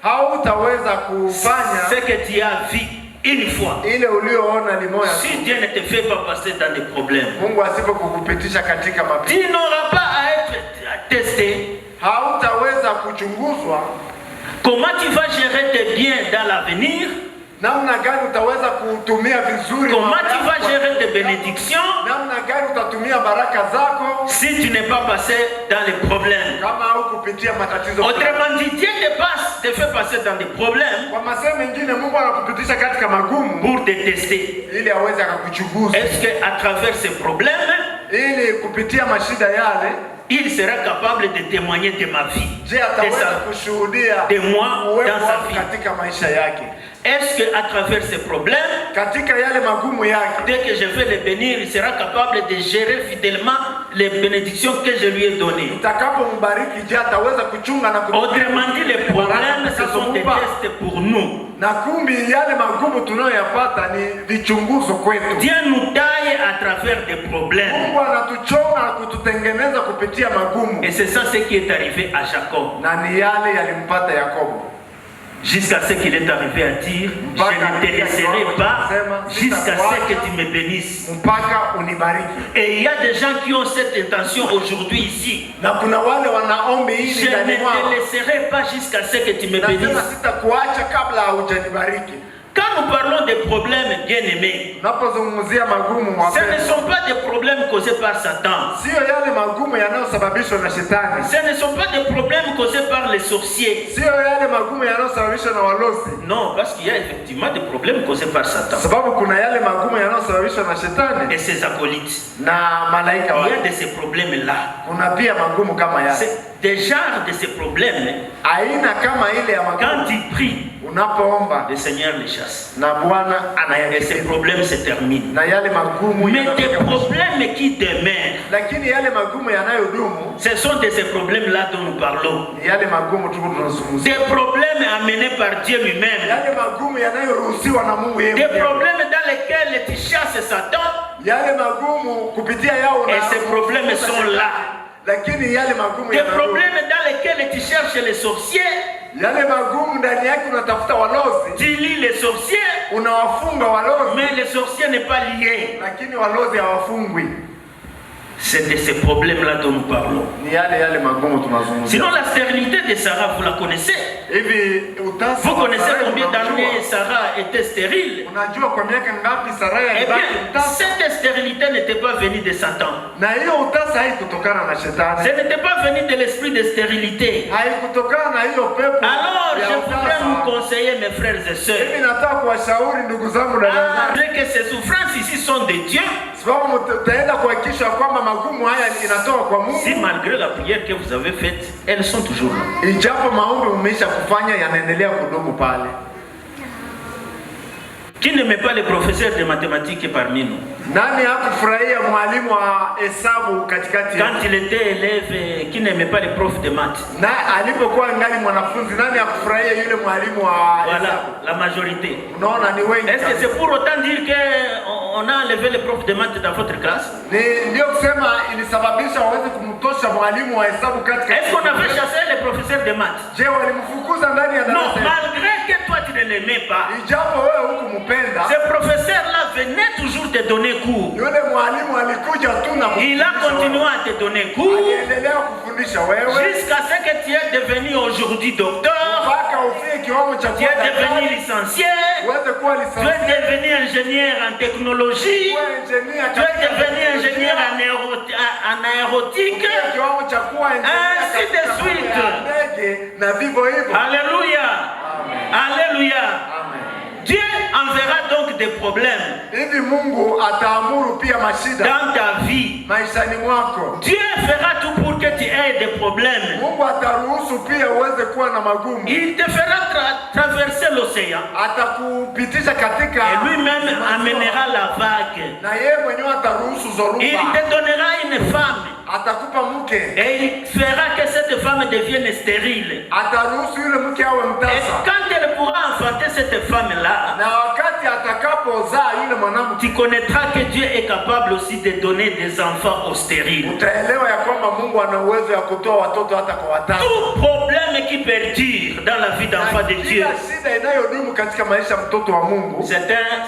Speaker 4: Hautaweza kufanya
Speaker 2: ce que tu as vu une fois.
Speaker 4: ile ulioona ni moja
Speaker 2: Si
Speaker 4: tu.
Speaker 2: Dieu ne te fait pas passer dans des problèmes,
Speaker 4: Mungu asipokukupitisha katika mapito,
Speaker 2: tu n'auras pas à être testé.
Speaker 4: hautaweza kuchunguzwa
Speaker 2: Comment tu vas gérer tes biens dans l'avenir?
Speaker 4: namna gani utaweza kutumia vizuri
Speaker 2: Comment
Speaker 4: mambo
Speaker 2: tu
Speaker 4: yako
Speaker 2: vas
Speaker 4: kwa-
Speaker 2: gérer tes bénédictions
Speaker 4: namna gani utatumia baraka zako
Speaker 2: si tu n'es pas passé dans les problèmes?
Speaker 4: kama au kupitia matatizo.
Speaker 2: Autrement dit, Dieu te fait passer dans des problèmes
Speaker 4: Kwa masema mengine, Mungu anakupitisha katika magumu
Speaker 2: pour te tester.
Speaker 4: ili aweze akakuchunguza,
Speaker 2: Est-ce qu'à travers ces problèmes,
Speaker 4: ili kupitia mashida yale,
Speaker 2: il sera capable de témoigner de ma vie,
Speaker 4: je
Speaker 2: de,
Speaker 4: ataweza
Speaker 2: sa,
Speaker 4: kushuhudia
Speaker 2: de moi
Speaker 4: uwepo
Speaker 2: dans sa
Speaker 4: wako
Speaker 2: vie?
Speaker 4: katika maisha yake,
Speaker 2: Est-ce qu'à travers ces problèmes,
Speaker 4: katika yale magumu yake,
Speaker 2: dès que je vais le bénir, il sera capable de gérer fidèlement les bénédictions que je lui ai données?
Speaker 4: utakapombariki, je ataweza kuchunga na
Speaker 2: Autrement dit, les problèmes, ce sont des tests pour nous.
Speaker 4: na kumbi yale magumu tunayoyapata ni vichunguzo kwetu.
Speaker 2: Dieu nous taille à travers des problèmes.
Speaker 4: Mungu anatuchonga na kututengeneza kupitia magumu,
Speaker 2: Et c'est ça ce qui est arrivé à Jacob.
Speaker 4: na ni yale yalimpata Yakobo.
Speaker 2: Jusqu'à ce qu'il est arrivé à dire, je ne te laisserai pas jusqu'à ce que tu me bénisses.
Speaker 4: Mpaka unibariki.
Speaker 2: Et il y a des gens qui ont cette intention aujourd'hui ici.
Speaker 4: Na kuna wale wanaombi
Speaker 2: Je
Speaker 4: hili
Speaker 2: ne
Speaker 4: ndani mwao,
Speaker 2: te laisserai pas jusqu'à ce que tu me
Speaker 4: nasema
Speaker 2: bénisses.
Speaker 4: sitakuacha kabla haujanibariki.
Speaker 2: Quand nous parlons des problèmes, bien-aimés,
Speaker 4: Unapozungumzia magumu,
Speaker 2: ce ne
Speaker 4: wapendwa,
Speaker 2: sont pas des problèmes causés par Satan.
Speaker 4: sio yale magumu yanayosababishwa na shetani,
Speaker 2: Ce ne sont pas des problèmes causés par les sorciers.
Speaker 4: sio yale magumu yanayosababishwa na walosi,
Speaker 2: Non, parce qu'il y a effectivement des problèmes causés par Satan
Speaker 4: sababu kuna yale magumu yanayosababishwa na shetani
Speaker 2: et ses acolytes.
Speaker 4: na malaika
Speaker 2: Il y a
Speaker 4: wake.
Speaker 2: de ces problèmes-là.
Speaker 4: Kuna pia magumu kama yale,
Speaker 2: C'est des genres de ces problèmes.
Speaker 4: aina kama ile ya
Speaker 2: Quand
Speaker 4: magumu.
Speaker 2: tu pries,
Speaker 4: unapoomba,
Speaker 2: le Seigneur les chasse.
Speaker 4: na Bwana
Speaker 2: Et ces
Speaker 4: anayakimbia,
Speaker 2: problèmes se terminent.
Speaker 4: na yale magumu
Speaker 2: Mais des
Speaker 4: yanafika mwisho.
Speaker 2: problèmes qui demeurent,
Speaker 4: Lakini yale magumu yanayodumu
Speaker 2: ce sont de ces problèmes-là dont nous parlons.
Speaker 4: ni yale magumu tu tunazungumzia,
Speaker 2: Des problèmes amenés par Dieu lui-même.
Speaker 4: yale magumu yanayoruhusiwa na Mungu yeye
Speaker 2: Des
Speaker 4: mwenyewe,
Speaker 2: problèmes dans lesquels tu chasses Satan.
Speaker 4: yale magumu kupitia yao
Speaker 2: Et ces problèmes sont là.
Speaker 4: lakini yale magumu
Speaker 2: Des
Speaker 4: yanadumu.
Speaker 2: problèmes dans lesquels tu cherches les sorciers.
Speaker 4: Yale magumu ndani yake unatafuta walozi,
Speaker 2: Tu lis les sorciers,
Speaker 4: unawafunga walozi,
Speaker 2: mais les sorciers n'est pas lié.
Speaker 4: lakini walozi hawafungwi.
Speaker 2: C'est de ces problèmes-là dont nous parlons.
Speaker 4: Ni yale magumu tunazungumzia.
Speaker 2: Sinon, la stérilité de Sarah, vous la connaissez.
Speaker 4: Hivi utasa
Speaker 2: Vous
Speaker 4: wa
Speaker 2: connaissez
Speaker 4: Sarai
Speaker 2: combien
Speaker 4: unajua?
Speaker 2: d'années Sarah était stérile?
Speaker 4: Unajua kwa miaka ngapi Sarai
Speaker 2: Eh
Speaker 4: alibaki
Speaker 2: bien,
Speaker 4: utasa?
Speaker 2: cette stérilité n'était pas venue de Satan.
Speaker 4: Na hiyo utasa haikutokana na shetani,
Speaker 2: Ce n'était pas venu de l'esprit de stérilité.
Speaker 4: haikutokana na hiyo pepo
Speaker 2: Alors,
Speaker 4: ya
Speaker 2: je voudrais vous
Speaker 4: utasa.
Speaker 2: conseiller, mes frères et sœurs,
Speaker 4: Hivi nataka kuwashauri ndugu zangu na dada zangu,
Speaker 2: que ces souffrances ici sont de Dieu.
Speaker 4: sababu mtaenda kuhakikisha kwamba magumu haya inatoka kwa Mungu.
Speaker 2: Si malgré la prière que vous avez faite, elles sont toujours là.
Speaker 4: Ijapo maombi umeisha kufanya yanaendelea kudumu pale.
Speaker 2: Qui n'aimait pas les professeurs de mathématiques parmi nous?
Speaker 4: Nani hakufurahia mwalimu wa hesabu katikati yetu?
Speaker 2: Quand il était élève, qui n'aimait pas les profs de maths?
Speaker 4: Na alipokuwa ngali mwanafunzi, nani hakufurahia yule mwalimu wa
Speaker 2: Voilà,
Speaker 4: hesabu?
Speaker 2: la majorité.
Speaker 4: Unaona ni wengi.
Speaker 2: Est-ce que c'est pour autant dire qu'on a enlevé les profs de maths dans votre classe?
Speaker 4: Ndio kusema ilisababisha waweze kumtosha mwalimu wa hesabu katika.
Speaker 2: Est-ce qu'on avait chassé les professeurs de maths?
Speaker 4: Je, walimfukuza ndani ya
Speaker 2: Non,
Speaker 4: darasa?
Speaker 2: malgré que toi tu ne l'aimais pas,
Speaker 4: Ijapo wewe hukumpenda,
Speaker 2: ce professeur-là venait toujours te donner cours.
Speaker 4: yule mwalimu alikuja tu na
Speaker 2: Il a continué à te donner cours
Speaker 4: aliendelea kufundisha wewe
Speaker 2: jusqu'à ce que tu es devenu aujourd'hui docteur,
Speaker 4: mpaka ufike kiwango cha
Speaker 2: tu
Speaker 4: kuwa
Speaker 2: es devenu
Speaker 4: daktari,
Speaker 2: licencié,
Speaker 4: uweze kuwa
Speaker 2: tu es
Speaker 4: licencié,
Speaker 2: devenu ingénieur en technologie,
Speaker 4: kuwa engineer
Speaker 2: tu es
Speaker 4: katika
Speaker 2: devenu ingénieur en aérotique.
Speaker 4: Ufike kiwango cha kuwa engineer
Speaker 2: Ainsi de
Speaker 4: katika
Speaker 2: suite.
Speaker 4: mambo ya ndege na vivyo hivyo.
Speaker 2: Alléluia. Alléluia.
Speaker 4: Amen.
Speaker 2: Dieu enverra donc des problèmes
Speaker 4: Hivi Mungu ataamuru pia mashida
Speaker 2: dans ta vie.
Speaker 4: maishani mwako.
Speaker 2: Dieu fera tout pour que tu aies des problèmes.
Speaker 4: Mungu ataruhusu pia uweze kuwa na magumu.
Speaker 2: Il te fera traverser l'océan
Speaker 4: Atakupitisha katika
Speaker 2: et lui-même amènera la vague.
Speaker 4: na yeye mwenyewe ataruhusu
Speaker 2: Il
Speaker 4: zoruba.
Speaker 2: te donnera une femme
Speaker 4: Atakupa mke,
Speaker 2: et il fera que cette femme devienne stérile.
Speaker 4: ataruhusu yule mke awe
Speaker 2: Et
Speaker 4: mtasa,
Speaker 2: quand elle pourra enfanter cette femme-là,
Speaker 4: na wakati atakapozaa yule mwanamke,
Speaker 2: tu connaîtras que Dieu est capable aussi de donner des enfants aux stériles.
Speaker 4: utaelewa ya kwamba Mungu ana uwezo ya kutoa watoto hata kwa watatu.
Speaker 2: Tout problème qui perdure dans la vie d'enfant de Dieu,
Speaker 4: Kila shida inayodumu katika maisha ya mtoto wa Mungu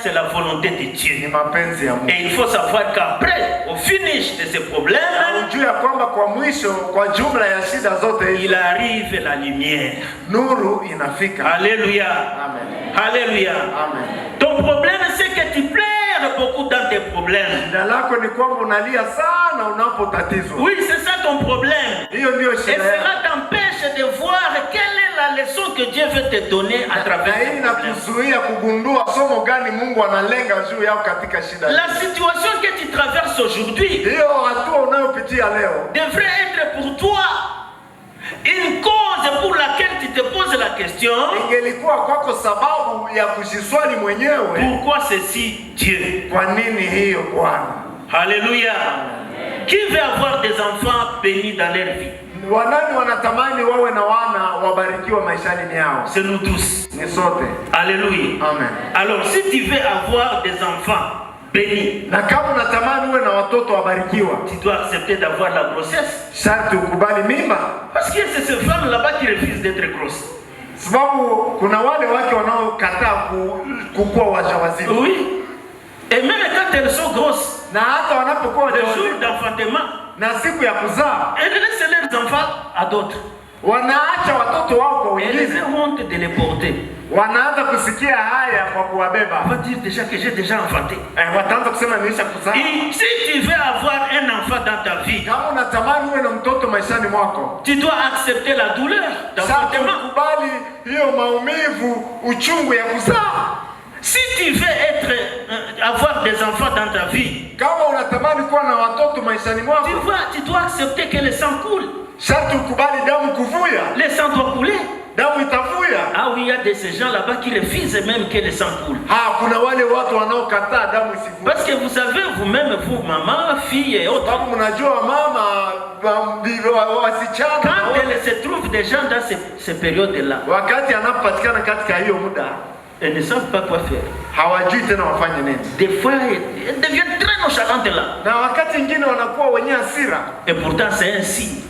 Speaker 2: c'est la volonté de
Speaker 4: ni
Speaker 2: Dieu.
Speaker 4: mapenzi ya Mungu.
Speaker 2: Et il faut savoir qu'après, au finish de ces problèmes,
Speaker 4: Na ujue ya kwamba kwa mwisho, kwa jumla ya shida zote hizo,
Speaker 2: il arrive la lumière.
Speaker 4: nuru inafika.
Speaker 2: Alléluia.
Speaker 4: Amen.
Speaker 2: Alléluia.
Speaker 4: Amen.
Speaker 2: Ton problème, c'est que tu pleures beaucoup dans tes problèmes.
Speaker 4: Shida lako ni kwamba unalia sana unapotatizwa.
Speaker 2: Oui, c'est ça ton problème.
Speaker 4: Hiyo ndio
Speaker 2: Et
Speaker 4: shida
Speaker 2: cela
Speaker 4: yako.
Speaker 2: t'empêche de voir quelle est la leçon que Dieu veut te donner à
Speaker 4: Na
Speaker 2: travers
Speaker 4: hii
Speaker 2: tes problèmes.
Speaker 4: inakuzuia kugundua somo gani Mungu analenga juu yako katika shida hiyo.
Speaker 2: La situation que tu traverses aujourd'hui
Speaker 4: Hiyo hatua unayopitia leo
Speaker 2: devrait être pour toi une cause pour laquelle tu te poses la question:
Speaker 4: ingelikuwa kwako sababu ya kujiswali mwenyewe,
Speaker 2: pourquoi ceci, Dieu?
Speaker 4: kwa nini hiyo Bwana?
Speaker 2: Alléluia. Qui veut avoir des enfants bénis dans leur vie?
Speaker 4: Wanani wanatamani wawe na wana wabarikiwa maishani yao?
Speaker 2: C'est nous tous.
Speaker 4: Ni sote.
Speaker 2: Alléluia.
Speaker 4: Amen.
Speaker 2: Alors, si tu veux avoir des enfants bénis,
Speaker 4: Na kama unatamani uwe na watoto wabarikiwa,
Speaker 2: tu dois accepter d'avoir la grossesse.
Speaker 4: sharti ukubali mimba,
Speaker 2: Parce que c'est ces femmes là-bas qui refusent d'être grosses.
Speaker 4: sababu kuna wale wake wanaokataa kukua wajawazito.
Speaker 2: Oui. Et même quand elles sont grosses,
Speaker 4: Na hata wanapokuwa
Speaker 2: le jour
Speaker 4: wajawazito
Speaker 2: d'enfantement,
Speaker 4: na siku ya kuzaa,
Speaker 2: elles laissent leurs enfants à d'autres.
Speaker 4: wanaacha watoto wao kwa
Speaker 2: Elles
Speaker 4: wengine,
Speaker 2: ont honte de les porter.
Speaker 4: wanaanza kusikia haya kwa
Speaker 2: On
Speaker 4: kuwabeba.
Speaker 2: va dire déjà que j'ai déjà enfanté.
Speaker 4: Wataanza kusema niisha kuzaa.
Speaker 2: Et si tu veux avoir un enfant dans ta vie,
Speaker 4: Kama unatamani uwe na mtoto maishani mwako,
Speaker 2: tu dois accepter la douleur
Speaker 4: sasa
Speaker 2: d'enfantement.
Speaker 4: ukubali hiyo maumivu, uchungu ya kuzaa.
Speaker 2: Si tu veux avoir des enfants dans ta vie,
Speaker 4: Kama unatamani kuwa na watoto maishani mwako,
Speaker 2: tu dois accepter que le sang coule.
Speaker 4: sharti ukubali damu kuvuya.
Speaker 2: Le sang doit couler.
Speaker 4: damu itavuja.
Speaker 2: Ah oui, il y a de ces gens là-bas qui refusent même que le sang coule.
Speaker 4: Kuna wale watu wanaokataa damu isivuje.
Speaker 2: Parce que vous savez vous-même, vous, maman, fille et autres,
Speaker 4: Sababu mnajua mama wasichana
Speaker 2: quand elle se trouve des gens dans ces périodes-là,
Speaker 4: wakati anapopatikana katika hiyo muda,
Speaker 2: elles ne savent pas quoi faire.
Speaker 4: hawajui tena wafanye nini.
Speaker 2: Des fois, elles deviennent très nonchalantes là.
Speaker 4: Na wakati mwingine wanakuwa wenye hasira.
Speaker 2: Et pourtant, c'est un signe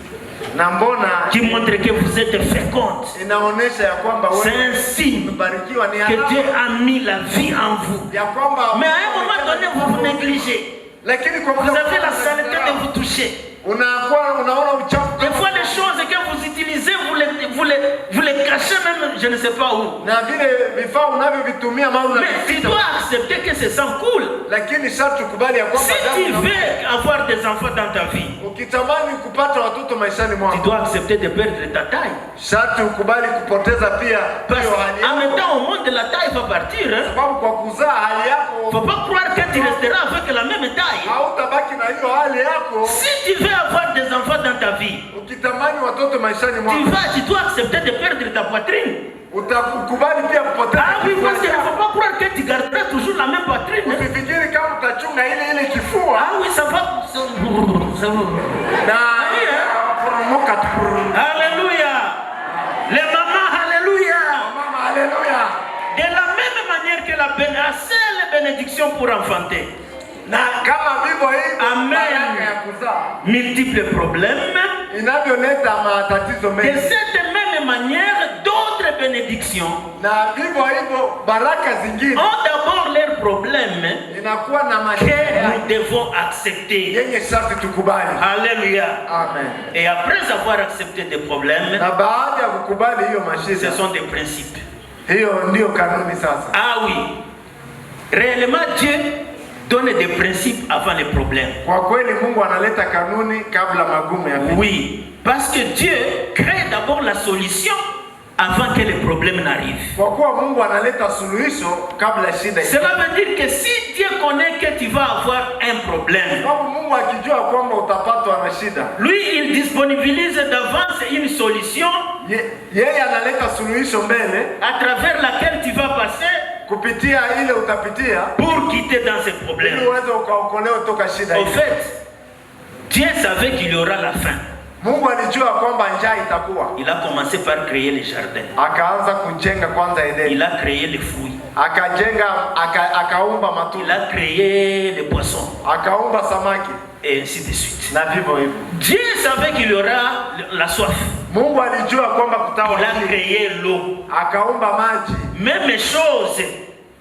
Speaker 4: Na mbona
Speaker 2: qui montre que vous êtes féconde.
Speaker 4: inaonesha ya kwamba
Speaker 2: C'est
Speaker 4: wewe
Speaker 2: un signe
Speaker 4: umebarikiwa, ni
Speaker 2: que Dieu
Speaker 4: alama
Speaker 2: a mis la vie en vous.
Speaker 4: ya kwamba.
Speaker 2: Mais à un moment donné, vous vous négligez.
Speaker 4: Lakini kwa
Speaker 2: Vous avez la saleté de vous toucher.
Speaker 4: unaona uchafu.
Speaker 2: Des fois, les choses que vous utilisez, vous les cachez même, je ne sais pas où.
Speaker 4: Na vile vifaa unavyovitumia mara
Speaker 2: Mais tu
Speaker 4: unavificha.
Speaker 2: dois accepter que c'est sans cool.
Speaker 4: Lakini sharti ukubali ya kwamba
Speaker 2: Si tu veux avoir des enfants dans ta vie,
Speaker 4: ukitamani kupata watoto maishani
Speaker 2: tu
Speaker 4: mwako,
Speaker 2: dois accepter de perdre ta taille.
Speaker 4: sharti ukubali kupoteza pia
Speaker 2: Parce
Speaker 4: hiyo hali
Speaker 2: qu'en même
Speaker 4: yako.
Speaker 2: temps, au monde, la taille va partir. Hein.
Speaker 4: Sababu kwa kuzaa hali
Speaker 2: Faut
Speaker 4: yako
Speaker 2: pas croire que tu resteras avec la même taille.
Speaker 4: hautabaki na hiyo hali yako.
Speaker 2: Si tu veux avoir des enfants dans ta vie,
Speaker 4: Ukitamani watoto maishani mwako,
Speaker 2: tu dois accepter de perdre ta poitrine.
Speaker 4: utakubali pia kupoteza.
Speaker 2: Ah oui, parce qu'il ne faut pas croire que tu garderas toujours la même poitrine. Hein.
Speaker 4: Usifikiri kama utachunga ile kifua
Speaker 2: Ah oui, ça va. Ça va.
Speaker 4: na
Speaker 2: Oui, hein.
Speaker 4: poromoka tu.
Speaker 2: Alléluia. Les mamans, alléluia.
Speaker 4: Mama, haleluya.
Speaker 2: De la même manière que la seule bénédiction pour enfanter,
Speaker 4: Na kama vivyo hivyo
Speaker 2: Amen.
Speaker 4: baraka ya kuzaa
Speaker 2: multiples problèmes,
Speaker 4: inavyoleta matatizo
Speaker 2: de
Speaker 4: mengi,
Speaker 2: cette même manière, d'autres bénédictions
Speaker 4: na vivyo hivyo baraka zingine
Speaker 2: ont d'abord leurs problèmes
Speaker 4: inakuwa na
Speaker 2: que
Speaker 4: matatizo
Speaker 2: nous devons accepter.
Speaker 4: yenye sharti tukubali.
Speaker 2: Alléluia.
Speaker 4: Amen.
Speaker 2: Et après avoir accepté des problèmes,
Speaker 4: Na baada ya kukubali hiyo
Speaker 2: ce
Speaker 4: mashida,
Speaker 2: sont des principes.
Speaker 4: hiyo ndio kanuni sasa.
Speaker 2: Ah oui, réellement Dieu donne des principes avant les problèmes.
Speaker 4: Kwa kweli Mungu analeta kanuni kabla magumu yafike.
Speaker 2: Oui, parce que Dieu crée d'abord la solution avant que les problèmes n'arrivent.
Speaker 4: Kwa kuwa Mungu analeta suluhisho kabla shida ifike.
Speaker 2: Cela veut dire que si Dieu connaît que tu vas avoir un problème,
Speaker 4: Sababu Mungu akijua kwamba utapatwa na shida,
Speaker 2: lui il disponibilise d'avance une solution
Speaker 4: yeye analeta suluhisho mbele
Speaker 2: à travers laquelle tu vas passer
Speaker 4: kupitia ile utapitia
Speaker 2: pour quitter dans ces
Speaker 4: ili
Speaker 2: problèmes.
Speaker 4: uweze ukaokolewa toka shida
Speaker 2: Au
Speaker 4: hiyo.
Speaker 2: fait, Dieu savait qu'il y aura la fin.
Speaker 4: Mungu alijua kwamba njaa itakuwa,
Speaker 2: Il a commencé par créer les jardins.
Speaker 4: akaanza kujenga kwanza Edeni,
Speaker 2: Il a créé les fruits.
Speaker 4: akajenga akaumba
Speaker 2: Il
Speaker 4: matunda,
Speaker 2: a créé les poissons.
Speaker 4: akaumba samaki
Speaker 2: Et ainsi de suite.
Speaker 4: na vivyo hivyo.
Speaker 2: Dieu savait qu'il y aura la soif.
Speaker 4: Mungu alijua kwamba kutawa
Speaker 2: Il a
Speaker 4: njaa,
Speaker 2: créé l'eau.
Speaker 4: akaumba maji
Speaker 2: Même chose.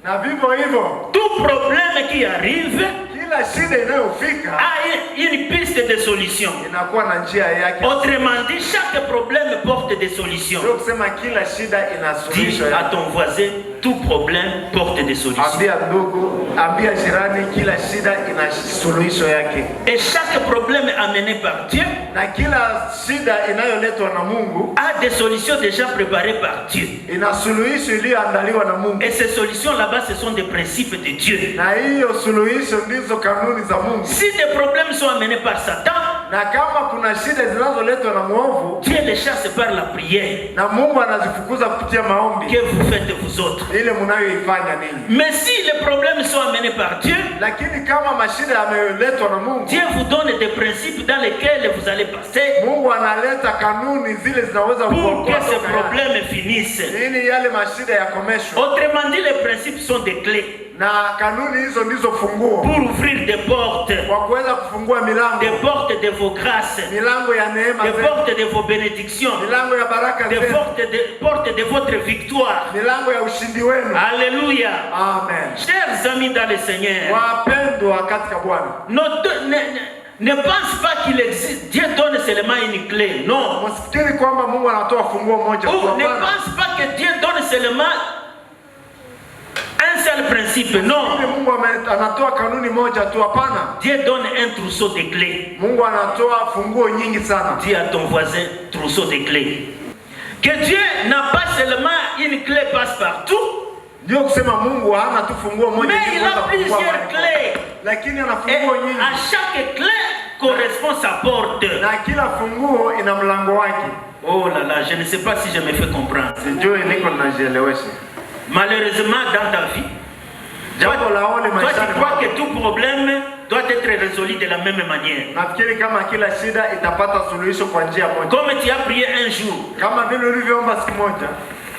Speaker 4: na vivyo hivyo.
Speaker 2: Tout problème qui arrive
Speaker 4: Kila shida inayofika
Speaker 2: a une piste de solution.
Speaker 4: inakuwa na njia yake.
Speaker 2: Autrement dit, chaque problème porte des solutions.
Speaker 4: Ndio kusema kila shida ina
Speaker 2: Dis
Speaker 4: suluhisho
Speaker 2: à
Speaker 4: yake.
Speaker 2: ton voisin, tout problème porte des solutions.
Speaker 4: Ambia ndugu, ambia jirani, kila shida ina suluhisho yake,
Speaker 2: Et chaque problème amené par Dieu
Speaker 4: na kila shida inayoletwa na Mungu
Speaker 2: a des solutions déjà préparées par Dieu.
Speaker 4: ina suluhisho iliyoandaliwa na Mungu,
Speaker 2: Et ces solutions là-bas, ce sont des principes de Dieu.
Speaker 4: na hiyo suluhisho ndizo kanuni za Mungu.
Speaker 2: Si des problèmes sont amenés par Satan,
Speaker 4: Na kama kuna shida zinazoletwa na mwovu,
Speaker 2: Dieu les chasse par la prière
Speaker 4: na Mungu anazifukuza kupitia maombi
Speaker 2: que vous faites vous autres.
Speaker 4: ile mnayoifanya ninyi.
Speaker 2: Mais si les problèmes sont amenés par Dieu,
Speaker 4: Lakini kama mashida yameletwa na Mungu,
Speaker 2: Dieu vous donne des principes dans lesquels vous allez passer
Speaker 4: Mungu analeta kanuni zile zinaweza
Speaker 2: pour que
Speaker 4: kuokoa
Speaker 2: ces
Speaker 4: toka yale,
Speaker 2: problèmes finissent.
Speaker 4: ili yale mashida yakomeshwe.
Speaker 2: Autrement dit, les principes sont des clés
Speaker 4: Na kanuni hizo ndizo funguo
Speaker 2: pour ouvrir des portes
Speaker 4: kwa kuweza kufungua milango,
Speaker 2: de vos grâces,
Speaker 4: milango ya neema
Speaker 2: des
Speaker 4: zetu,
Speaker 2: portes de vos bénédictions,
Speaker 4: milango ya baraka
Speaker 2: des
Speaker 4: zetu,
Speaker 2: portes de votre victoire.
Speaker 4: milango ya ushindi wenu.
Speaker 2: Alléluia.
Speaker 4: Amen.
Speaker 2: Chers amis dans le Seigneur,
Speaker 4: Wapendwa katika Bwana,
Speaker 2: ne pense pas qu'il existe. Dieu donne seulement une clé. Non.
Speaker 4: msifikiri kwamba Mungu anatoa funguo moja tu.
Speaker 2: Ou ne
Speaker 4: Hapana.
Speaker 2: pense pas que Dieu donne seulement un seul principe. Non.
Speaker 4: Ili Mungu anatoa kanuni moja tu, hapana.
Speaker 2: Dieu donne un trousseau de clés.
Speaker 4: Mungu anatoa funguo nyingi sana.
Speaker 2: Dis à ton voisin, trousseau de clés. Que Dieu n'a pas seulement une clé passe-partout,
Speaker 4: Ndio kusema Mungu hana tu funguo moja
Speaker 2: mais
Speaker 4: tu
Speaker 2: il
Speaker 4: kuweza
Speaker 2: a
Speaker 4: kufungua
Speaker 2: plusieurs
Speaker 4: mahali popote.
Speaker 2: clés.
Speaker 4: Lakini ana
Speaker 2: Et
Speaker 4: funguo nyingi.
Speaker 2: à chaque clé correspond sa porte.
Speaker 4: Na kila funguo ina mlango wake.
Speaker 2: Oh là là, je ne sais pas si je me fais comprendre.
Speaker 4: Sijui niko najielewesha.
Speaker 2: Malheureusement dans ta vie, toi tu crois que tout problème doit être résolu de la même manière.
Speaker 4: Nafikiri kama kila shida itapata suluhisho kwa njia moja.
Speaker 2: Comme tu as prié un jour,
Speaker 4: Kama vile ulivyoomba siku moja,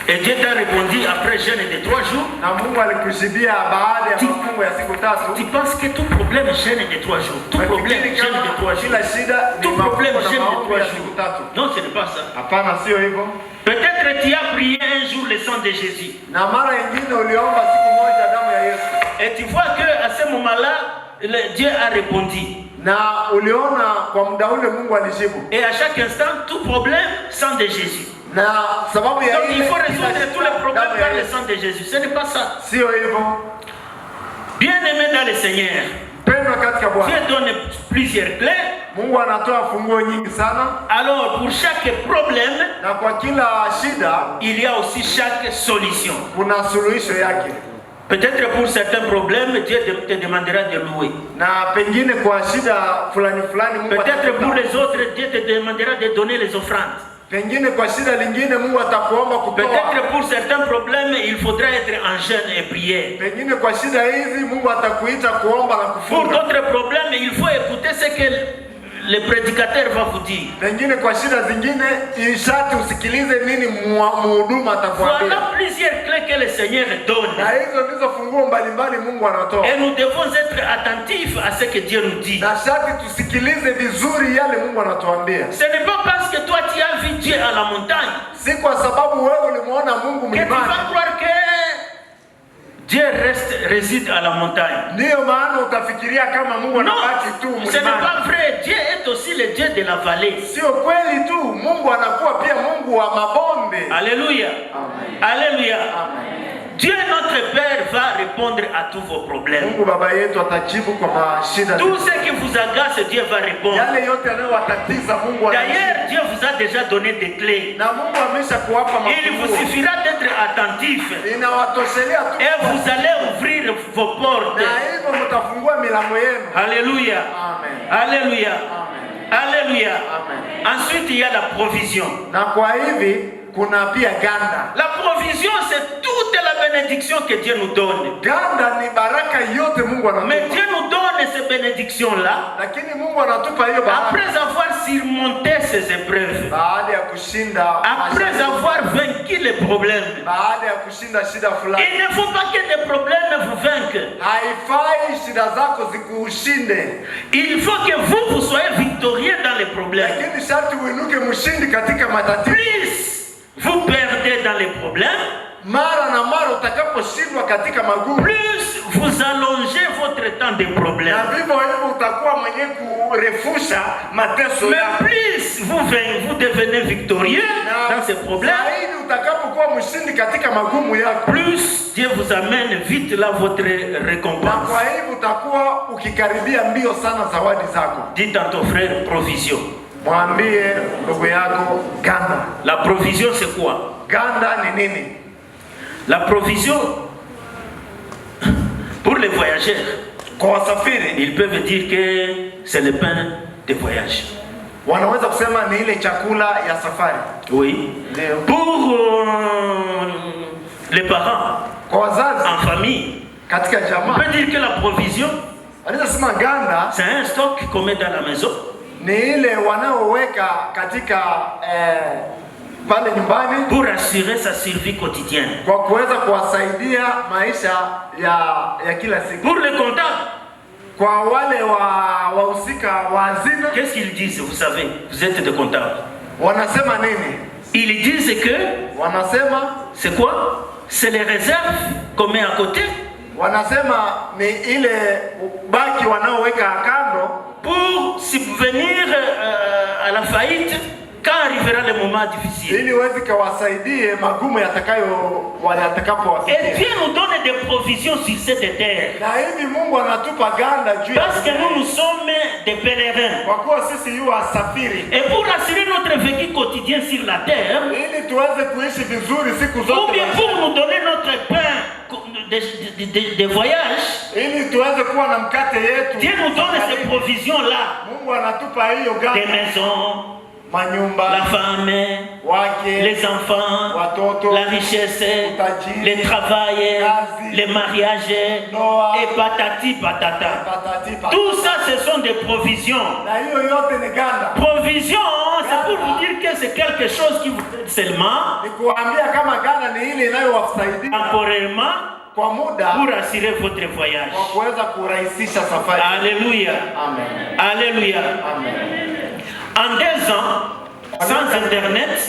Speaker 2: et Dieu t'a répondu après jeûne de 3 jours,
Speaker 4: na Mungu alikujibia baada ya mafungo ya siku 3.
Speaker 2: tu penses que tout problème gêne de 3 jours. Tout problème gêne de 3 jours.
Speaker 4: Kila shida ni
Speaker 2: Tout problème
Speaker 4: mafungo na
Speaker 2: gêne de
Speaker 4: maombi
Speaker 2: 3
Speaker 4: ya siku
Speaker 2: jours.
Speaker 4: 3.
Speaker 2: Non, ce n'est pas ça.
Speaker 4: Hapana, sio hivyo.
Speaker 2: Peut-être tu as prié un jour le sang de Jésus.
Speaker 4: Na mara nyingine uliomba siku moja damu ya Yesu.
Speaker 2: Et tu vois que à ce moment-là, Dieu a répondu.
Speaker 4: Na uliona kwa muda ule Mungu alijibu.
Speaker 2: Et à chaque instant, tout problème, sang de Jésus.
Speaker 4: Na sababu ya
Speaker 2: Donc il faut résoudre tous les problèmes par le sang de Jésus. Ce n'est pas ça.
Speaker 4: Sio hivyo.
Speaker 2: Bien-aimé dans le Seigneur,
Speaker 4: Pendwa katika Bwana.
Speaker 2: Dieu donne plusieurs clés.
Speaker 4: Mungu anatoa funguo nyingi sana.
Speaker 2: Alors pour chaque problème,
Speaker 4: Na kwa kila shida
Speaker 2: il y a aussi chaque solution.
Speaker 4: kuna suluhisho yake.
Speaker 2: Peut-être pour certains problèmes, Dieu te demandera de louer.
Speaker 4: Na pengine kwa shida fulani Mungu
Speaker 2: Peut-être pour les autres, Dieu te demandera de donner les offrandes.
Speaker 4: Pengine kwa shida lingine Mungu atakuomba kutoa.
Speaker 2: Peut-être pour certains problèmes, il faudra être en jeûne et prier.
Speaker 4: Pengine kwa shida hizi Mungu atakuita kuomba na
Speaker 2: Pour
Speaker 4: kufunga.
Speaker 2: d'autres problèmes, il faut écouter ce que le prédicateur va vous dire.
Speaker 4: Pengine kwa shida zingine ishati usikilize nini mhuduma atakwambia.
Speaker 2: Voilà plusieurs clés que le Seigneur donne.
Speaker 4: Na hizo ndizo funguo mbalimbali Mungu anatoa.
Speaker 2: Et nous devons être attentifs à ce que Dieu nous dit.
Speaker 4: Na shati tusikilize vizuri yale Mungu anatuambia.
Speaker 2: Ce n'est pas parce que toi tu as vu Dieu à la montagne
Speaker 4: Si kwa sababu wewe ulimuona Mungu
Speaker 2: que tu
Speaker 4: mlimani.
Speaker 2: vas croire que Dieu réside à la montagne.
Speaker 4: Ndiyo maana utafikiria kama Mungu anabaki tu
Speaker 2: Non, ce n'est
Speaker 4: mlimani.
Speaker 2: pas vrai. Dieu est aussi le Dieu de la vallée.
Speaker 4: Sio kweli tu, Mungu anakuwa pia Mungu wa mabonde.
Speaker 2: Alléluia.
Speaker 4: Amen.
Speaker 2: Alléluia.
Speaker 4: Amen.
Speaker 2: Dieu notre Père va répondre à tous vos problèmes.
Speaker 4: Mungu baba yetu atajibu kwa mashida.
Speaker 2: Tout ce qui vous agace, Dieu va répondre.
Speaker 4: Yale yote yanayowatatiza Mungu
Speaker 2: D'ailleurs, Dieu vous a déjà donné des clés.
Speaker 4: na Mungu amesha kuwapa
Speaker 2: Il vous
Speaker 4: mafunguo.
Speaker 2: suffira d'être attentif
Speaker 4: Inawatoshelea tu.
Speaker 2: et vous allez ouvrir vos portes.
Speaker 4: Na hivyo mtafungua milango yenu.
Speaker 2: Alléluia.
Speaker 4: Amen.
Speaker 2: Alléluia.
Speaker 4: Amen.
Speaker 2: Alléluia.
Speaker 4: Amen.
Speaker 2: Ensuite, il y a la provision.
Speaker 4: Na kwa hivi kuna pia ganda.
Speaker 2: La provision, c'est toute la bénédiction que Dieu nous donne.
Speaker 4: Ganda ni baraka yote Mungu
Speaker 2: Mais
Speaker 4: anatupa.
Speaker 2: Dieu nous donne ces bénédictions-là
Speaker 4: Lakini Mungu anatupa hiyo baraka
Speaker 2: après avoir surmonté ces épreuves,
Speaker 4: baada ya kushinda
Speaker 2: après
Speaker 4: mashida,
Speaker 2: avoir vaincu les problèmes.
Speaker 4: baada ya kushinda shida fulani.
Speaker 2: Il ne faut pas que des problèmes vous vainquent.
Speaker 4: Haifai shida zako zikuushinde.
Speaker 2: Il faut que vous soyez victorieux dans les problèmes.
Speaker 4: Lakini sharti uinuke mshindi katika matatizo.
Speaker 2: Plus vous perdez dans les problèmes,
Speaker 4: Mara na mara utakaposhindwa katika magumu,
Speaker 2: plus vous allongez votre temps de problème.
Speaker 4: na vivyo hivyo utakuwa mwenye kurefusha mateso
Speaker 2: Mais
Speaker 4: yako.
Speaker 2: plus vous devenez victorieux dans ces problèmes,
Speaker 4: Zaidi utakapokuwa mshindi katika magumu yako,
Speaker 2: plus Dieu vous amène vite là votre
Speaker 4: na
Speaker 2: récompense.
Speaker 4: kwa hivyo utakuwa ukikaribia mbio sana zawadi zako.
Speaker 2: Dites à ton frère provision.
Speaker 4: Mwambie ndugu yako ganda.
Speaker 2: La provision c'est quoi?
Speaker 4: Ganda ni nini?
Speaker 2: La provision pour les voyageurs,
Speaker 4: Kwa wasafiri
Speaker 2: ils peuvent dire que c'est le pain de voyage.
Speaker 4: wanaweza kusema ni ile chakula ya safari.
Speaker 2: Oui.
Speaker 4: Ndio.
Speaker 2: Pour les parents
Speaker 4: Kwa wazazi
Speaker 2: en famille,
Speaker 4: katika
Speaker 2: on
Speaker 4: jamaa
Speaker 2: peut dire que la provision
Speaker 4: wanaweza sema ganda
Speaker 2: c'est un stock qu'on met dans la maison
Speaker 4: ni ile wanaoweka katika pale nyumbani
Speaker 2: pour assurer sa survie quotidienne.
Speaker 4: kwa kuweza kuwasaidia maisha ya kila siku.
Speaker 2: Pour les comptables,
Speaker 4: Kwa wale wahusika wa hazina
Speaker 2: qu'est-ce qu'ils disent? Vous savez, vous êtes des comptables.
Speaker 4: wanasema nini?
Speaker 2: Ils disent que
Speaker 4: Wanasema
Speaker 2: c'est quoi? C'est les réserves qu'on met à côté
Speaker 4: wanasema ni ile baki wanaoweka kando
Speaker 2: pour subvenir à la faillite quand arrivera le moment difficile.
Speaker 4: ili wezi kawasaidie magumu
Speaker 2: Et
Speaker 4: yatakapowafikia.
Speaker 2: Dieu nous donne des provisions sur cette terre.
Speaker 4: Na hivi Mungu anatupa ganda juu
Speaker 2: Parce que nous sommes des pèlerins.
Speaker 4: kwa kuwa sisi yu wasafiri,
Speaker 2: Et pour assurer notre vécu quotidien sur la terre,
Speaker 4: ili tuweze kuishi vizuri siku
Speaker 2: ou
Speaker 4: zote,
Speaker 2: bien pour nous donner notre pain de voyage,
Speaker 4: ili tuweze kuwa na mkate yetu.
Speaker 2: Dieu nous donne ces provisions-là.
Speaker 4: Mungu anatupa hiyo ganda.
Speaker 2: Des maisons,
Speaker 4: manyumba,
Speaker 2: la femme,
Speaker 4: wake,
Speaker 2: les enfants,
Speaker 4: watoto,
Speaker 2: la richesse,
Speaker 4: utajiri,
Speaker 2: le travail,
Speaker 4: kazi,
Speaker 2: les mariages,
Speaker 4: noa,
Speaker 2: et patati patata. Tout ça, ce sont des provisions.
Speaker 4: Na hiyo yote ni ganda.
Speaker 2: Provision, c'est pour vous dire que c'est quelque chose qui vous aide seulement.
Speaker 4: Ni kuambia kama ganda ni ile inayowasaidia
Speaker 2: temporairement
Speaker 4: kwa muda
Speaker 2: pour assurer votre voyage.
Speaker 4: Kwa kuweza kurahisisha safari.
Speaker 2: Alléluia.
Speaker 4: Amen.
Speaker 2: Alléluia.
Speaker 4: Amen.
Speaker 2: En 2 ans, sans internet,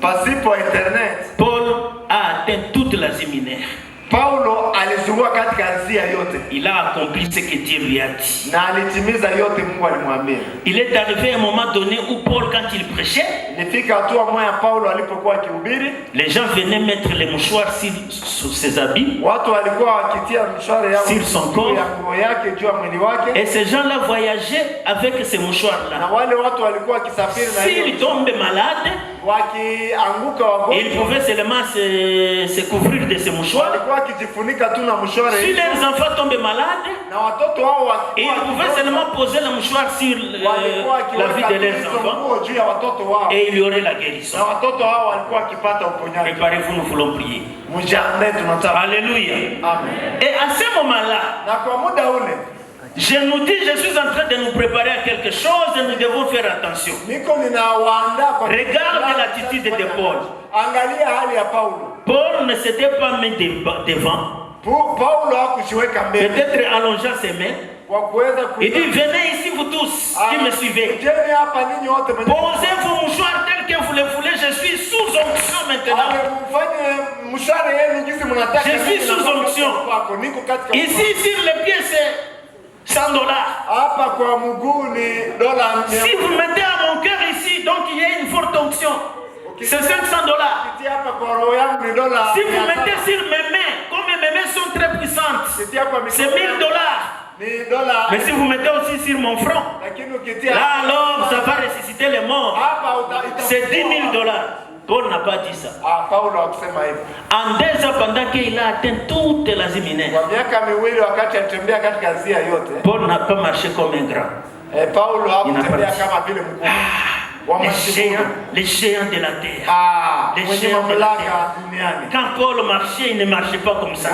Speaker 4: pasipo internet,
Speaker 2: Paul a atteint toute l'Asie mineure.
Speaker 4: Paulo alizunguka katika Asia yote.
Speaker 2: Il a accompli ce que Dieu lui a dit.
Speaker 4: Na alitimiza yote Mungu alimwambia.
Speaker 2: Il est arrivé à un moment donné où Paul, quand il prêchait,
Speaker 4: nifika hatua moja Paulo alipokuwa akihubiri,
Speaker 2: les gens venaient mettre les mouchoirs sur ses habits,
Speaker 4: watu walikuwa wakitia mshwari yao
Speaker 2: sur son corps,
Speaker 4: ya nguo yake juu ya mwili wake,
Speaker 2: et ces gens-là voyageaient avec ces mouchoirs-là.
Speaker 4: Na wale watu walikuwa wakisafiri na hiyo.
Speaker 2: S'ils tombent malades,
Speaker 4: wakianguka wagonjwa,
Speaker 2: ils pouvaient seulement se couvrir de ces mouchoirs.
Speaker 4: Kijifunika tu na mshwari.
Speaker 2: Si les enfants tombent malades,
Speaker 4: na watoto wao
Speaker 2: ils pouvaient seulement poser le mouchoir sur la vie de leurs enfants et il y aurait la guérison.
Speaker 4: Na watoto wao walikuwa wakipata uponyaji.
Speaker 2: Préparez-vous, nous voulons prier.
Speaker 4: Alléluia.
Speaker 2: Amen. Et à ce moment-là,
Speaker 4: na kwa muda ule,
Speaker 2: je nous dis, je suis en train de nous préparer à quelque chose et nous devons faire attention. Regarde l'attitude de Paul. Paul ne s'était pas mis devant. Peut-être allongeant ses mains. Il dit, venez ici vous tous qui me suivez. Posez vos mouchoirs tels que vous les voulez. Je suis sous onction maintenant. Je suis sous onction. Ici sur les pieds c'est $100. Si vous mettez à mon cœur ici, donc il y a une forte onction. C'est $500. Si vous mettez sur mes mains, comme mes mains sont très puissantes, c'est $1000. Mais si vous mettez aussi sur mon front, là alors ça va ressusciter les morts. C'est $10,000. Paul n'a pas dit ça. En 2 ans, pendant qu'il a atteint toute l'Asie mineure, Paul n'a pas marché comme un grand. Il n'a pas dit. Les géants de la terre. Les géants de la terre. Quand Paul marchait, il ne marchait pas comme ça.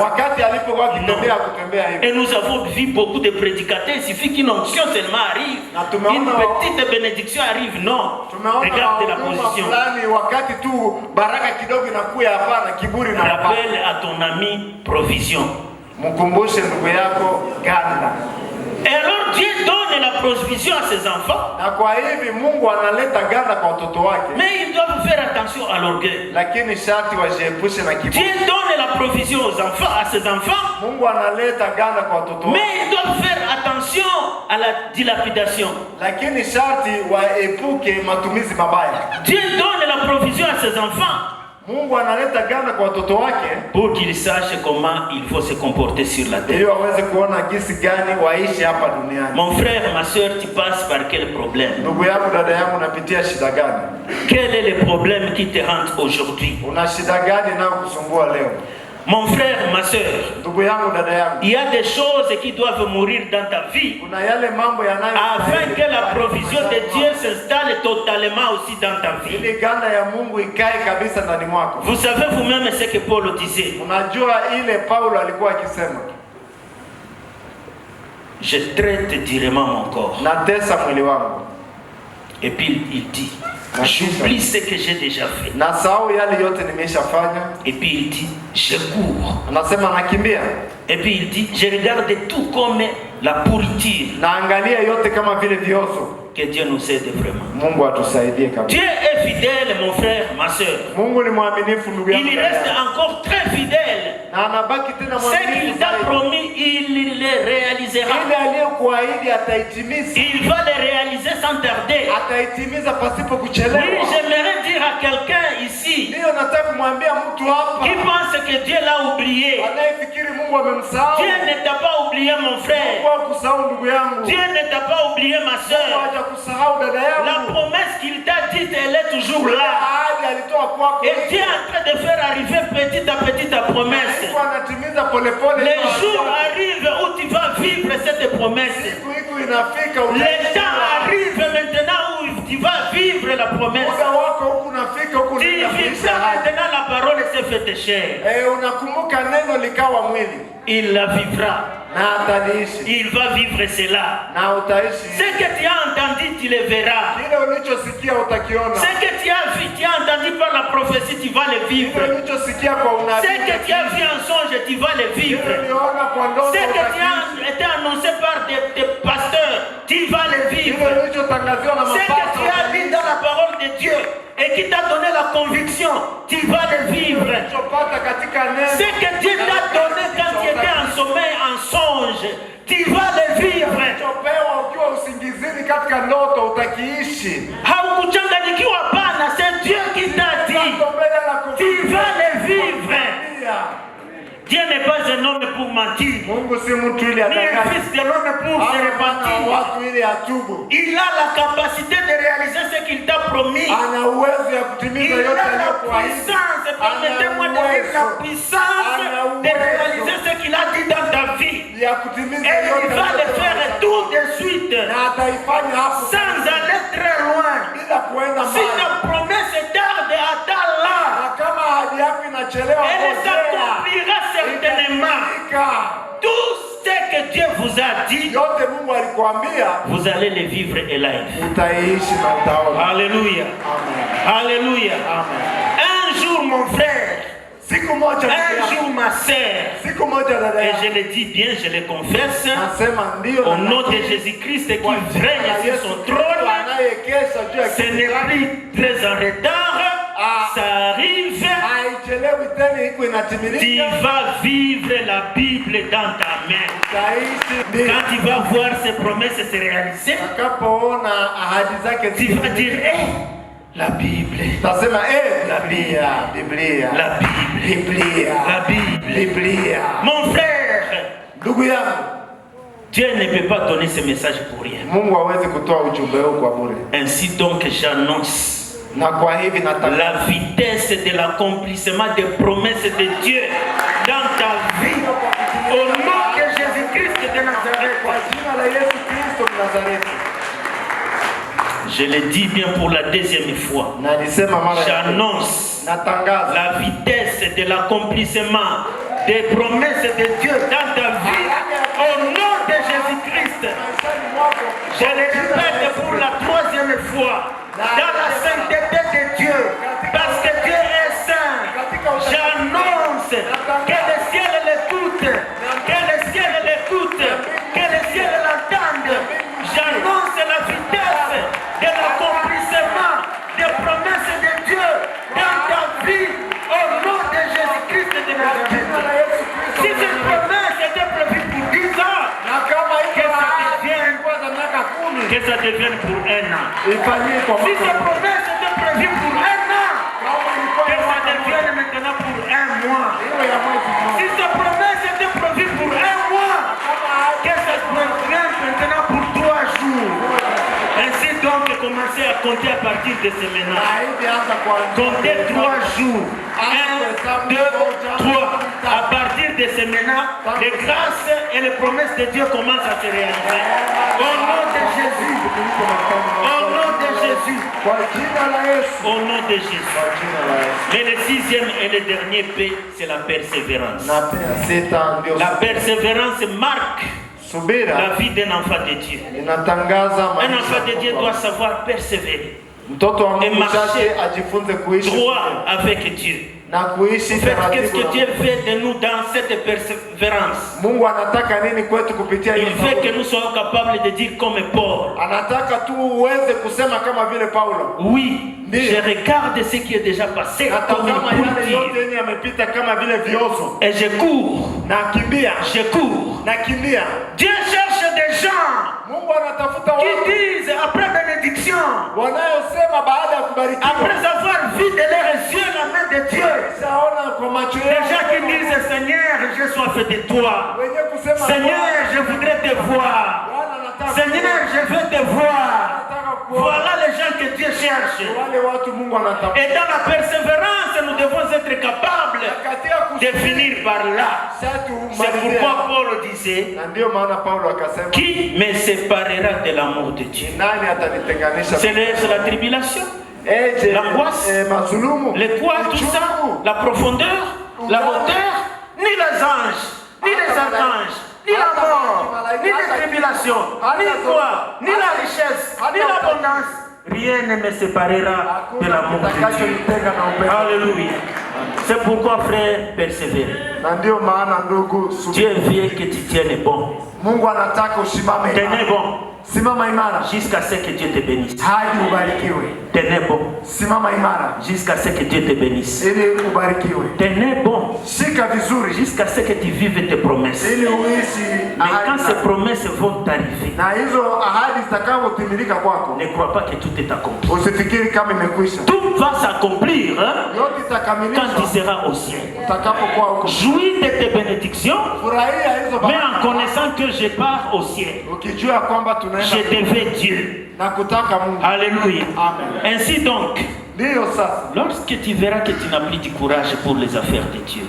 Speaker 2: Et nous avons vu beaucoup de prédicateurs. Il suffit qu'une onction seulement arrive, une petite bénédiction arrive. Non. Regarde la position. Rappelle à ton ami provision. Et alors Dieu donne la provision à ses enfants. Mais ils doivent faire attention à l'orgueil. Dieu donne la provision aux enfants, à ses enfants. Mais ils doivent faire attention à la dilapidation. Dieu donne la provision à ses enfants. Pour qu'ils sachent comment il faut se comporter sur la terre. Mon frère, ma soeur, tu passes par quel problème? Quel est le problème qui te hante aujourd'hui? Mon frère, ma soeur, il y a des choses qui doivent mourir dans ta vie afin que la provision de Dieu s'installe totalement aussi dans ta vie. Vous savez vous-même ce que Paul disait. Je traite durement mon corps. Et puis il dit, j'oublie ce que j'ai déjà fait. Et puis il dit, je cours. Et puis il dit, je regarde tout comme la pourriture. Que Dieu nous aide vraiment. Dieu est fidèle, mon frère, ma soeur. Il reste encore très fidèle. Ce qu'il t'a promis, il le réalisera. Il va le réaliser sans tarder. Oui, j'aimerais dire à quelqu'un ici qui pense que Dieu l'a oublié. Dieu ne t'a pas oublié, mon frère. Dieu ne t'a pas oublié, ma soeur. La promesse qu'il t'a dite, elle est toujours là. Et Dieu est en train de faire arriver petit à petit ta promesse. Les jours arrivent où tu vas vivre cette promesse. Les temps arrivent maintenant où tu vas vivre la promesse. Tu vivras maintenant la parole s'est faite chair. Il la vivra. Il va vivre cela. Ce que tu as entendu, tu le verras. Ce que tu as vu, tu as entendu par la prophétie, tu vas le vivre. Ce que tu as vu en songe, tu vas le vivre. Ce que tu as été annoncé par des pasteurs, tu vas le vivre. Ce que tu as lu dans la parole de Dieu et qui t'a donné la conviction, tu vas le vivre. Ce que Dieu t'a donné quand tu étais en sommeil, en songe, tu vas le vivre. Haukuchanganyikiwa bana, c'est Dieu qui t'a dit. Tu vas le vivre. Dieu n'est pas un homme pour mentir, ni un fils de l'homme pour se repentir. Il a la capacité de réaliser ce qu'il t'a promis. Il a la puissance, permettez-moi de dire la puissance de réaliser ce qu'il a dit dans ta vie. Et il va le faire tout de suite, sans aller très loin. Si ta promesse tarde, attends-la. Elle s'accomplira certainement. Tout ce que Dieu vous a dit, vous allez le vivre et live. Alléluia. Alléluia. Un jour, mon frère, un jour, ma sœur, et je le dis bien, je le confesse, au nom de Jésus-Christ qui règne sur son trône, ce n'est plus très en retard, ça arrive. Tu vas vivre la Bible dans ta main. Quand tu vas voir ces promesses se réaliser, tu vas dire, la Bible. La Bible. La Bible. La Bible. Mon frère, Dieu ne peut pas donner ce message pour rien. Ainsi donc j'annonce la vitesse de l'accomplissement des promesses de Dieu dans ta vie. Au nom de Jésus-Christ de Nazareth. Je le dis bien pour la deuxième fois. J'annonce la vitesse de l'accomplissement des promesses de Dieu dans ta vie. Au nom de Jésus-Christ. Je le répète pour la troisième fois. Dans la sainteté de Dieu. Parce que Dieu est saint. J'annonce que le ciel l'écoute. Que le ciel l'écoute. Que le ciel l'entende. J'annonce la vitesse de l'accomplissement des promesses de Dieu dans ta vie au nom de Jésus-Christ de Nazareth. Si cette promesse était prévue pour 10 ans, que ça devienne pour un an. Si cette promesse était prévue pour un an, que ça devienne maintenant pour un mois. Si cette promesse était prévue pour un mois, que ça devienne maintenant pour 3 jours. Ainsi donc, commencez à compter à partir de ce maintenant. Comptez 3 jours. 1, 2, 3. À partir de ce maintenant, les grâces et les promesses de Dieu commencent à se réaliser. Au nom de Jésus. Au nom de Jésus. Au nom de Jésus. Mais le 6e et le dernier P, c'est la persévérance. La persévérance marque la vie d'un enfant de Dieu. Un enfant de Dieu doit savoir persévérer et marcher droit avec Dieu. Qu'est-ce que Dieu fait de nous dans cette persévérance? Il fait que nous soyons capables de dire comme Paul. Oui, je regarde ce qui est déjà passé comme une poursuite. Et je cours. Je cours. Dieu cherche des gens qui disent après bénédiction, après avoir vu de leurs yeux la main de Dieu, les gens qui disent Seigneur, j'ai soif de toi. Seigneur, je voudrais te voir. Seigneur, je veux te voir. Voilà les gens que Dieu cherche. Et dans la persévérance, nous devons être capables de finir par là. C'est pourquoi Paul disait, qui me séparera de l'amour de Dieu? C'est la tribulation, l'angoisse, les poids, tout ça, la profondeur, la hauteur, ni les anges, ni les archanges, ni la mort, ni les tribulations, ni quoi, ni la richesse, ni l'abondance. Rien ne me séparera de l'amour de Dieu. Alléluia. C'est pourquoi, frère, persévère. Dieu veut que tu tiennes bon. Tenez bon. Jusqu'à ce que Dieu te bénisse. Tenez bon. Jusqu'à ce que Dieu te bénisse. Tenez bon. Jusqu'à ce que tu vives tes promesses. Mais quand ces promesses vont t'arriver, ne crois pas que tout est accompli. Tout va s'accomplir quand tu seras au ciel. Jouis de tes bénédictions, mais en connaissant que je pars au ciel. Je devais Dieu. Alléluia. Ainsi donc, lorsque tu verras que tu n'as plus du courage pour les affaires de Dieu,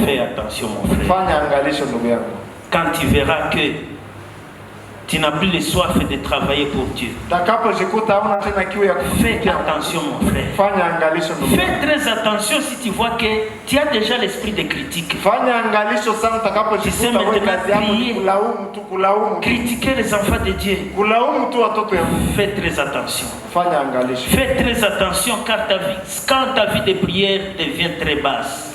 Speaker 2: fais attention, mon frère. Quand tu verras que tu n'as plus le soif de travailler pour Dieu, fais attention, mon frère. Fais très attention si tu vois que tu as déjà l'esprit de critique. Tu sais maintenant crier, critiquer les enfants de Dieu. Fais très attention. Fais très attention quand ta vie de prière devient très basse.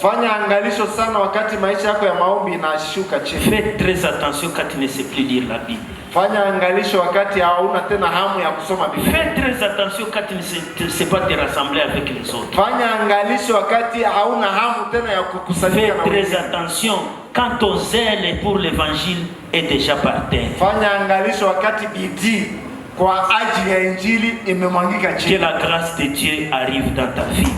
Speaker 2: Fais très attention quand tu ne sais plus lire la Bible. Fais très attention quand tu ne sais pas te rassembler avec les autres. Fais très attention quand ton zèle pour l'évangile est déjà par terre. Que la grâce de Dieu arrive dans ta vie.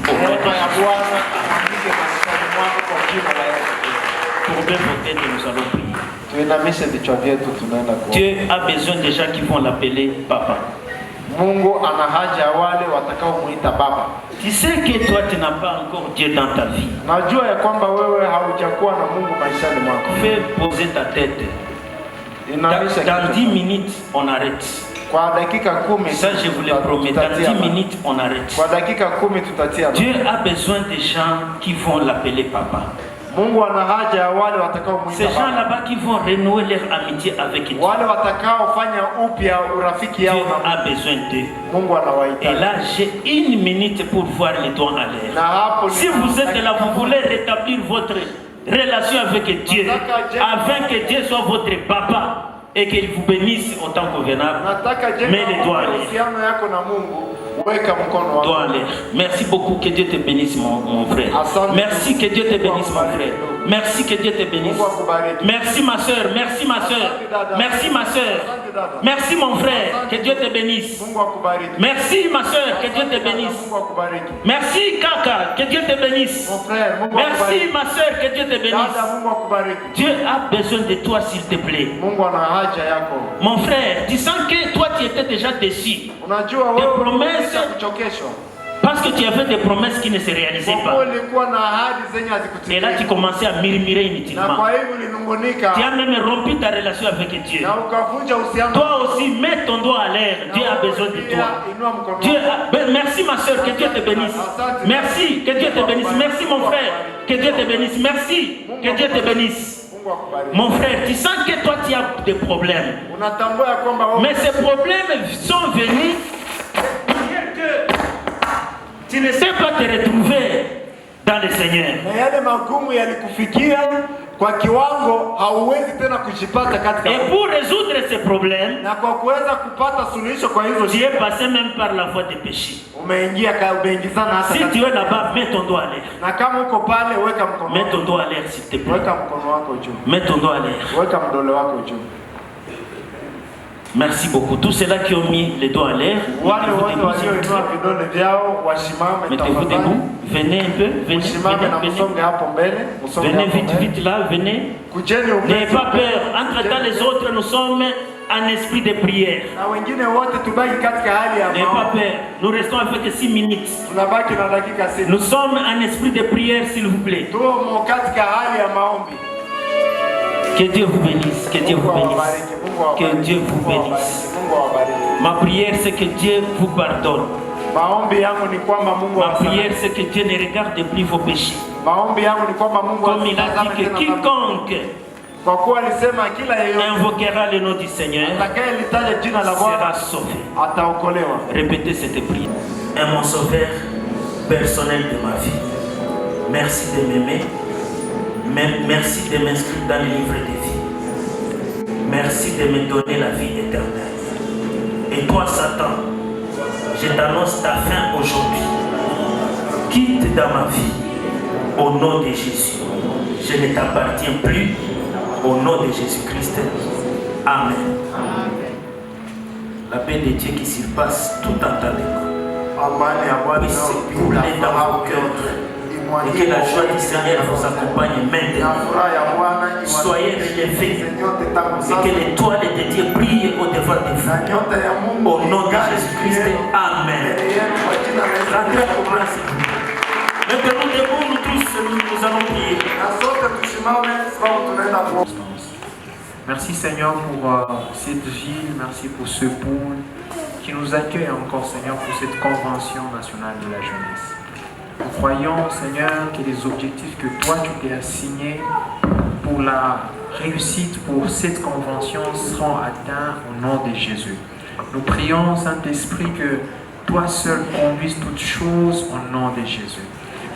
Speaker 2: Pour bien peut-être nous allons prier. Dieu a besoin des gens qui vont l'appeler Papa. Tu sais que toi tu n'as pas encore Dieu dans ta vie. Fais poser ta tête. Dans 10 minutes on arrête. Ça je vous le promets. Dans 10 minutes on arrête. Dieu a besoin des gens qui vont l'appeler Papa. Ces gens là-bas qui vont renouer leur amitié avec Dieu. Dieu a besoin d'eux. Et là, j'ai 1 minute pour voir les doigts à l'air. Si vous êtes là, vous voulez rétablir votre relation avec Dieu, afin que Dieu soit votre papa et qu'il vous bénisse autant convenable, mais les doigts à l'air. Merci beaucoup, que Dieu te bénisse mon frère. Merci, que Dieu te bénisse mon frère. Merci, que Dieu te bénisse. Merci ma soeur, merci ma soeur. Merci ma soeur. Merci mon frère, que Dieu te bénisse. Merci ma soeur, que Dieu te bénisse. Merci Kaka, que Dieu te bénisse. Merci ma soeur, que Dieu te bénisse. Dieu a besoin de toi s'il te plaît. Mon frère, tu sens que toi tu étais déjà déçu. Des promesses, parce que tu avais des promesses qui ne se réalisaient pas. Et là tu commençais à murmurer inutilement. Tu as même rompu ta relation avec Dieu. Toi aussi, mets ton doigt à l'air. Dieu a besoin de toi. Merci ma soeur, que Dieu te bénisse. Merci, que Dieu te bénisse. Merci mon frère, que Dieu te bénisse. Merci, que Dieu te bénisse. Mon frère, tu sens que toi tu as des problèmes. Mais ces problèmes sont venus que tu ne sais pas te retrouver dans le Seigneur. Et pour résoudre ces problèmes, tu es passé même par la voie des péchés. Si tu es là-bas, mets ton doigt à l'air. Mets ton doigt à l'air s'il te plaît. Mets ton doigt à l'air. Merci beaucoup. Tous ceux-là qui ont mis les doigts à l'air, mettez-vous debout. Venez un peu. Venez vite là, venez. N'ayez pas peur. Entre-temps, les autres, nous sommes en esprit de prière.
Speaker 4: Na wengine wote tubaki katika hali ya
Speaker 2: N'ayez pas
Speaker 4: maombi.
Speaker 2: peur. Nous restons avec 6 minutes.
Speaker 4: Tunabaki na dakika 6.
Speaker 2: Nous sommes en esprit de prière, s'il vous plaît.
Speaker 4: Tumo katika hali ya maombi.
Speaker 2: Que Dieu vous bénisse. Que Dieu vous
Speaker 4: Mungu
Speaker 2: bénisse.
Speaker 4: awabariki, Mungu awabariki,
Speaker 2: Que Dieu vous
Speaker 4: Mungu awabariki,
Speaker 2: bénisse.
Speaker 4: Mungu awabariki.
Speaker 2: Ma prière, c'est que Dieu vous pardonne.
Speaker 4: Maombi yangu ni kwamba Mungu
Speaker 2: Ma
Speaker 4: awasamehe.
Speaker 2: prière, c'est que Dieu ne regarde plus vos péchés.
Speaker 4: Maombi yangu ni kwamba Mungu
Speaker 2: Comme il a
Speaker 4: asitazame
Speaker 2: dit que
Speaker 4: tena dhambi.
Speaker 2: quiconque
Speaker 4: Kwa kuwa alisema kila yeyote
Speaker 2: invoquera le nom du Seigneur
Speaker 4: atakayelitaja jina la
Speaker 2: sera
Speaker 4: Bwana
Speaker 2: sauvé.
Speaker 4: ataokolewa.
Speaker 2: Répétez cette prière. Et mon sauveur personnel de ma vie, merci de m'aimer. Merci de m'inscrire dans le livre de vie. Merci de me donner la vie éternelle. Et toi, Satan, je t'annonce ta fin aujourd'hui. Quitte dans ma vie au nom de Jésus. Je ne t'appartiens plus au nom de Jésus-Christ. Amen. La paix de Dieu qui surpasse tout entendement
Speaker 4: Amani ya Bwana
Speaker 2: puisse
Speaker 4: inayopita
Speaker 2: couler dans
Speaker 4: fahamu
Speaker 2: vos cœurs et
Speaker 4: imwagike
Speaker 2: que la joie
Speaker 4: moyoni
Speaker 2: du Seigneur vous accompagne
Speaker 4: na
Speaker 2: maintenant.
Speaker 4: furaha ya Bwana
Speaker 2: Soyez relevés
Speaker 4: yote tangu
Speaker 2: et
Speaker 4: sasa
Speaker 2: que l'étoile de Dieu brille au-devant de
Speaker 4: na
Speaker 2: vous.
Speaker 4: nyota ya Mungu
Speaker 2: Au nom de
Speaker 4: ing'are
Speaker 2: Jésus-Christ,
Speaker 4: mbele
Speaker 2: Amen.
Speaker 4: yenu kwa jina la Yesu
Speaker 2: Rentrez
Speaker 4: Kristo.
Speaker 2: au place, s'il vous plaît. Maintenant, debout, nous tous, nous allons prier.
Speaker 4: Na sote tusimame sababu tunaenda kuomba.
Speaker 5: Merci Seigneur pour cette ville, merci pour ce pôle qui nous accueille encore Seigneur pour cette convention nationale de la jeunesse. Nous croyons Seigneur que les objectifs que toi tu t'es assignés pour la réussite pour cette convention seront atteints au nom de Jésus. Nous prions Saint-Esprit que toi seul conduises toutes choses au nom de Jésus.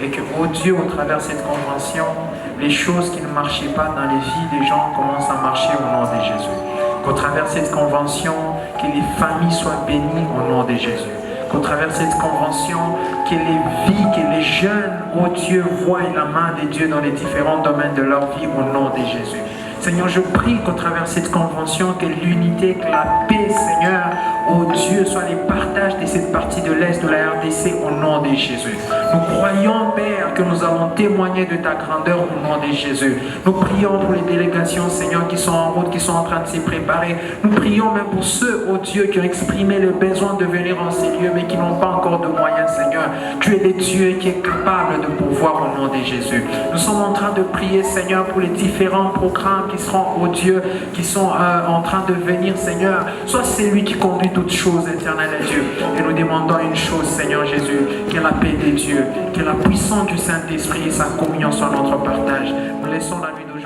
Speaker 5: Et que, oh Dieu, au travers de cette convention, les choses qui ne marchaient pas dans les vies des gens commencent à marcher au nom de Jésus. Qu'au travers de cette convention, que les familles soient bénies au nom de Jésus. Qu'au travers de cette convention, que les vies, que les jeunes, oh Dieu, voient la main de Dieu dans les différents domaines de leur vie au nom de Jésus. Seigneur, je prie qu'au travers de cette convention, que l'unité, que la paix, Seigneur, oh Dieu, soit les partages de cette partie de l'Est de la RDC au nom de Jésus. Nous croyons, Père, que nous allons témoigner de ta grandeur au nom de Jésus. Nous prions pour les délégations, Seigneur, qui sont en route, qui sont en train de se préparer. Nous prions même pour ceux, oh Dieu, qui ont exprimé le besoin de venir en ces lieux, mais qui n'ont pas encore de moyens, Seigneur. Tu es le Dieu qui est capable de pouvoir au nom de Jésus. Nous sommes en train de prier, Seigneur, pour les différents programmes qui seront, oh Dieu, qui sont en train de venir, Seigneur. Sois celui qui conduit toutes choses, éternel Dieu. Et nous demandons une chose, Seigneur Jésus, que la paix de Dieu, que la puissance du Saint-Esprit et sa communion soient notre partage. Nous laissons la nuit de